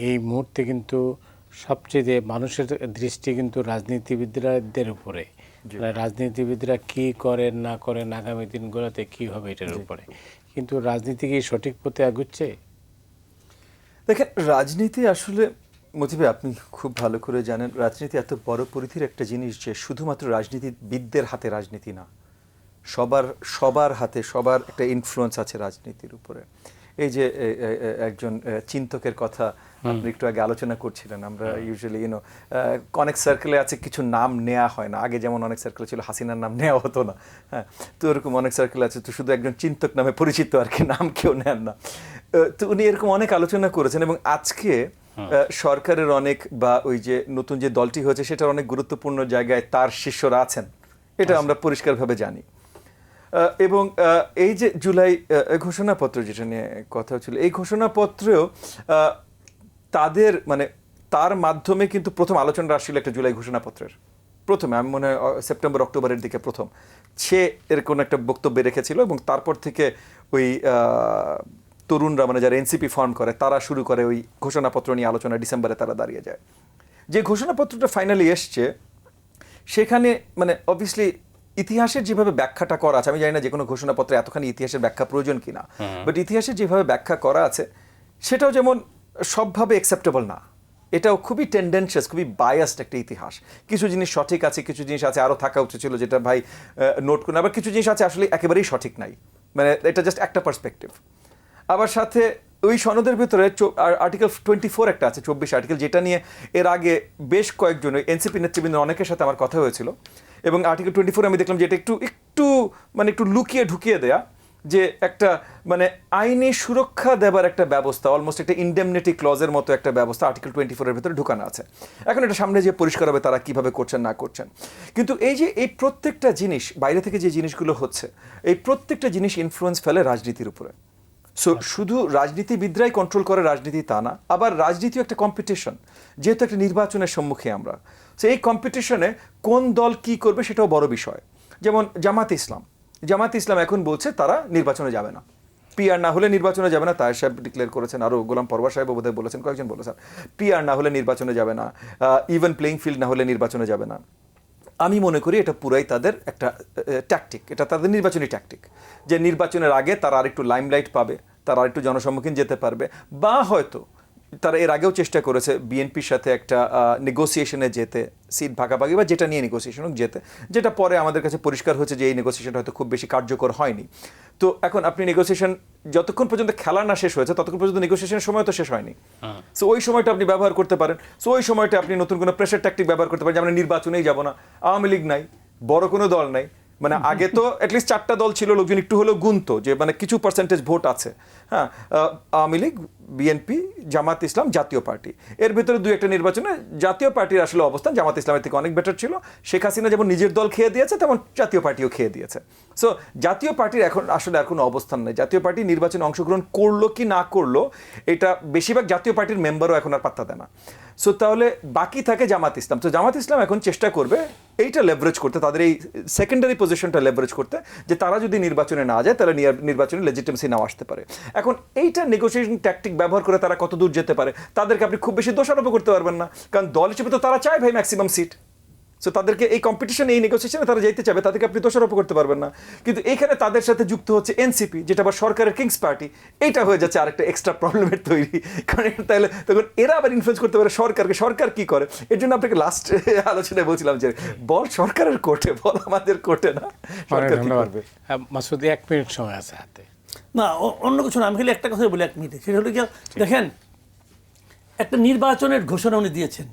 এই মুহূর্তে কিন্তু সবচেয়ে মানুষের দৃষ্টি কিন্তু রাজনীতিবিদদের উপরে। রাজনীতিবিদরা কি করেন না করেন, আগামী দিনগুলোতে কি হবে এটার উপরে। কিন্তু রাজনীতি কি সঠিক পথে এগুচ্ছে? দেখেন, রাজনীতি আসলে মতি ভাই আপনি খুব ভালো করে জানেন, রাজনীতি এত বড় পরিধির একটা জিনিস যে শুধুমাত্র রাজনীতিবিদদের হাতে রাজনীতি না, সবার হাতে, সবার একটা ইনফ্লুয়েন্স আছে রাজনীতির উপরে। এই যে একজন চিন্তকের কথা আপনি একটু আগে আলোচনা করছিলেন, আমরা ইউজুয়ালি অনেক সার্কেলে আছে কিছু নাম নেওয়া হয় না। আগে যেমন অনেক সার্কেলে ছিল হাসিনার নাম নেওয়া হতো না, হ্যাঁ, তো এরকম অনেক সার্কেল আছে তো শুধু একজন চিন্তক নামে পরিচিত আর কি, নাম কেউ নেন না। তো উনি এরকম অনেক আলোচনা করেছেন, এবং আজকে সরকারের অনেক, বা ওই যে নতুন যে দলটি হয়েছে সেটার অনেক গুরুত্বপূর্ণ জায়গায় তার শিষ্যরা আছেন, এটা আমরা পরিষ্কারভাবে জানি। এবং এই যে জুলাই ঘোষণাপত্র যেটা নিয়ে কথা হচ্ছিল, এই ঘোষণাপত্রেও তাদের মানে তার মাধ্যমে কিন্তু প্রথম আলোচনা আসছিল একটা জুলাই ঘোষণাপত্রের। প্রথমে আমি মনে হয় সেপ্টেম্বর অক্টোবরের দিকে প্রথম সে এর কোনো একটা বক্তব্য রেখেছিল, এবং তারপর থেকে ওই তরুণরা মানে যারা এনসিপি ফর্ম করে তারা শুরু করে ওই ঘোষণাপত্র নিয়ে আলোচনা। ডিসেম্বরে তারা দাঁড়িয়ে যায়। যে ঘোষণাপত্রটা ফাইনালি এসছে সেখানে মানে অবভিয়াসলি ইতিহাসের যেভাবে ব্যাখ্যাটা করা আছে, আমি জানি না যে কোনো ঘোষণাপত্রে এতখানি ইতিহাসের ব্যাখ্যা প্রয়োজন কিনা, বাট ইতিহাসের যেভাবে ব্যাখ্যা করা আছে সেটাও যেমন সবভাবে অ্যাকসেপ্টেবল না। এটাও খুবই টেন্ডেন্সিয়াস, খুবই বায়াসড একটা ইতিহাস। কিছু জিনিস সঠিক আছে, কিছু জিনিস আছে আরও থাকা উচিত ছিল, যেটা ভাই নোট করুন। আবার কিছু জিনিস আছে আসলে একেবারেই সঠিক নাই, মানে এটা জাস্ট একটা পার্সপেক্টিভ। আবার সাথে ওই সনদের ভিতরে আর্টিকেল 24 একটা আছে, 24 আর্টিকেল, যেটা নিয়ে এর আগে বেশ কয়েকজন এনসিপি নেতৃবৃন্দ অনেকের সাথে আমার কথা হয়েছিল, এবং আর্টিকেল 24 আমি দেখলাম যে এটা একটু লুকিয়ে ঢুকিয়ে দেয়া, যে একটা মানে আইনি সুরক্ষা দেবার একটা ব্যবস্থা, অলমোস্ট একটা ইনডেমনিটি ক্লজের মতো একটা ব্যবস্থা আর্টিকেল 24 ভিতরে ঢুকানো আছে। এখন এটা সামনে যে পরিষ্কার হবে তারা কিভাবে করছেন না করছেন। কিন্তু এই যে এই প্রত্যেকটা জিনিস বাইরে থেকে যে জিনিসগুলো হচ্ছে, এই প্রত্যেকটা জিনিস ইনফ্লুয়েন্স ফেলে রাজনীতির উপরে। সো শুধু রাজনীতিবিদরাই কন্ট্রোল করে রাজনীতি তা না, আবার রাজনীতিও একটা কম্পিটিশন, যেহেতু একটা নির্বাচনের সম্মুখে আমরা। সো এই কম্পিটিশনে কোন দল কি করবে সেটাও বড় বিষয়। যেমন জামাত ইসলাম এখন বলছে তারা নির্বাচনে যাবে না, পিআর না হলে নির্বাচনে যাবে না। তাহের সাহেব ডিক্লেয়ার করেছেন, আরও গোলাম পরওয়ার সাহেব বোধহয় বলেছেন, কয়েকজন বলেছেন পিআর না হলে নির্বাচনে যাবে না, ইভেন প্লেইং ফিল্ড না হলে নির্বাচনে যাবে না। আমি মনে করি এটা পুরাই তাদের একটা ট্যাকটিক, এটা তাদের নির্বাচনী ট্যাকটিক, যে নির্বাচনের আগে তারা আরেকটু লাইমলাইট পাবে, তারা আরেকটু জনসম্মুখীন যেতে পারবে, বা হয়তো তারা এর আগেও চেষ্টা করেছে বিএনপির সাথে একটা নেগোসিয়েশনে যেতে, সিট ভাগাভাগি বা যেটা নিয়ে নেগোসিয়েশন যেতে, যেটা পরে আমাদের কাছে পরিষ্কার হচ্ছে যে এই নেগোসিয়েশনটা হয়তো খুব বেশি কার্যকর হয়নি। তো এখন আপনি নেগোসিয়েশন যতক্ষণ পর্যন্ত খেলা না শেষ হয়েছে ততক্ষণ পর্যন্ত নেগোসিয়েশনের সময় তো শেষ হয়নি। সো ওই সময়টা আপনি ব্যবহার করতে পারেন। সো ওই সময়টা আপনি নতুন কোনো প্রেশার ট্যাকটিক ব্যবহার করতে পারেন, যে আমরা নির্বাচনেই যাব না, আওয়ামী লীগ নাই, বড় কোনো দল নাই, মানে আগে তো অ্যাটলিস্ট 4টা দল ছিল, লোকজন একটু হলেও গুনতো যে মানে কিছু পার্সেন্টেজ ভোট আছে, হ্যাঁ, আওয়ামী লীগ বিএনপি, জামাত ইসলাম, জাতীয় পার্টি, এর ভিতরে দুই একটা নির্বাচনে জাতীয় পার্টির আসলে অবস্থান জামাত ইসলামের থেকে অনেক বেটার ছিল। শেখ হাসিনা যেমন নিজের দল খেয়ে দিয়েছে, তেমন জাতীয় পার্টিও খেয়ে দিয়েছে। সো জাতীয় পার্টির এখন আসলে আর কোনো অবস্থান নেই। জাতীয় পার্টি নির্বাচনে অংশগ্রহণ করলো কি না করলো, এটা বেশিরভাগ জাতীয় পার্টির মেম্বারও এখন আর পাত্তা দেয় না। সো তাহলে বাকি থাকে জামাত ইসলাম। তো জামাত ইসলাম এখন চেষ্টা করবে এইটা লেভারেজ করতে, তাদের এই সেকেন্ডারি পজিশনটা লেভারেজ করতে, যে তারা যদি নির্বাচনে না যায় তাহলে নির্বাচনে লেজিটিমেসি নাও আসতে পারে। এখন এইটা নেগোসিয়েশন ট্যাকটিক ব্যবহার করে তারা কত দূর যেতে পারে, তাদেরকে আপনি খুব বেশি দোষারোপ করতে পারবেন না, কারণ দল হিসেবে তো তারা চায় ভাই ম্যাক্সিমাম সিট। সো তাদেরকে এই কম্পিটিশন, এই নেগোসিয়েশনে তারা যেতে চাবে, তাদেরকে আপনি দোষারোপ করতে পারবেন না। কিন্তু এখানে তাদের সাথে যুক্ত হচ্ছে এনসিপি, যেটা আবার সরকারের কিংস পার্টি। এইটা হয়ে যাচ্ছে আরেকটা এক্সট্রা প্রবলেমের তৈরি, কারণ তাহলে তখন এরা আবার ইনফ্লুয়েন্স করতে পারে সরকারকে। সরকার কি করে? এর জন্য আপনাকে লাস্ট আলোচনায় বলছিলাম যে বল সরকারের কোর্টে, বল আমাদের কোর্টে না। সরকার কি করবে? মাসুদ, 1 মিনিট সময় আছে হাতে। না, অন্য কিছু না, আমি খালি একটা কথা বলি 1 মিনিটে। সেটা হলো কি, দেখেন, একটা নির্বাচনের ঘোষণা উনি দিয়েছেন,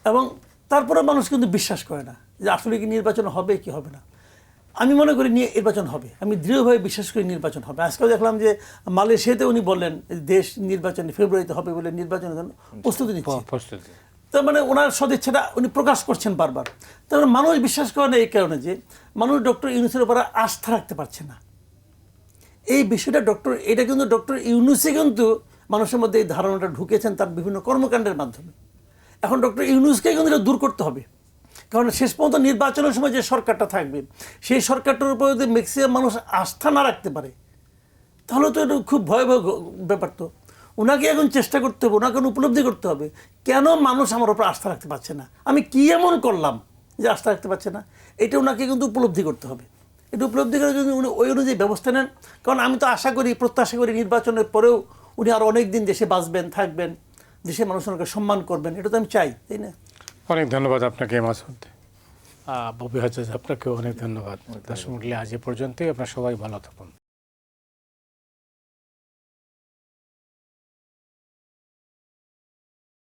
এবং তারপরে মানুষ কিন্তু বিশ্বাস করে না যে আসলে কি নির্বাচন হবে কি হবে না। আমি মনে করি নির্বাচন হবে, আমি দৃঢ়ভাবে বিশ্বাস করি নির্বাচন হবে। আজকাল দেখলাম যে মালয়েশিয়াতে উনি বললেন দেশ নির্বাচনে ফেব্রুয়ারিতে হবে বলে নির্বাচনের জন্য প্রস্তুতি নিচ্ছে। প্রস্তুতি। তার মানে ওনার সদিচ্ছাটা উনি প্রকাশ করছেন বারবার। তার মানে মানুষ বিশ্বাস করে না এই কারণে যে মানুষ ডক্টর ইউনূসের উপর আস্থা রাখতে পারছে না। এই বিষয়টা এটা কিন্তু ডক্টর ইউনূসই কিন্তু মানুষের মধ্যে এই ধারণাটা ঢুকেছেন তার বিভিন্ন কর্মকাণ্ডের মাধ্যমে। এখন ডক্টর ইউনূসকে কিন্তু এটা দূর করতে হবে, কারণ শেষ পর্যন্ত নির্বাচনের সময় যে সরকারটা থাকবে, সেই সরকারটার উপর যদি ম্যাক্সিমাম মানুষ আস্থা না রাখতে পারে, তাহলে তো এটা খুব ভয়াবহ ব্যাপার। তো ওনাকে এখন চেষ্টা করতে হবে, ওনাকে উপলব্ধি করতে হবে কেন মানুষ আমার উপর আস্থা রাখতে পারছে না, আমি কি এমন করলাম যে আস্থা রাখতে পারছে না। এটা ওনাকে কিন্তু উপলব্ধি করতে হবে। এটা উপলব্ধি করে যদি উনি ওই অনুযায়ী ব্যবস্থা নেন, কারণ আমি তো প্রত্যাশা করি নির্বাচনের পরেও উনি আরও অনেক দিন দেশে বাঁচবেন, থাকবেন, দেশের মানুষ ওনাকে সম্মান করবেন, এটা তো আমি চাই, তাই না? অনেক ধন্যবাদ আপনাকে মাসুদ। ববি হাজাজ, আপনাকেও অনেক ধন্যবাদ। দর্শক মণ্ডলী, আজ এ পর্যন্তই। আপনারা সবাই ভালো থাকুন।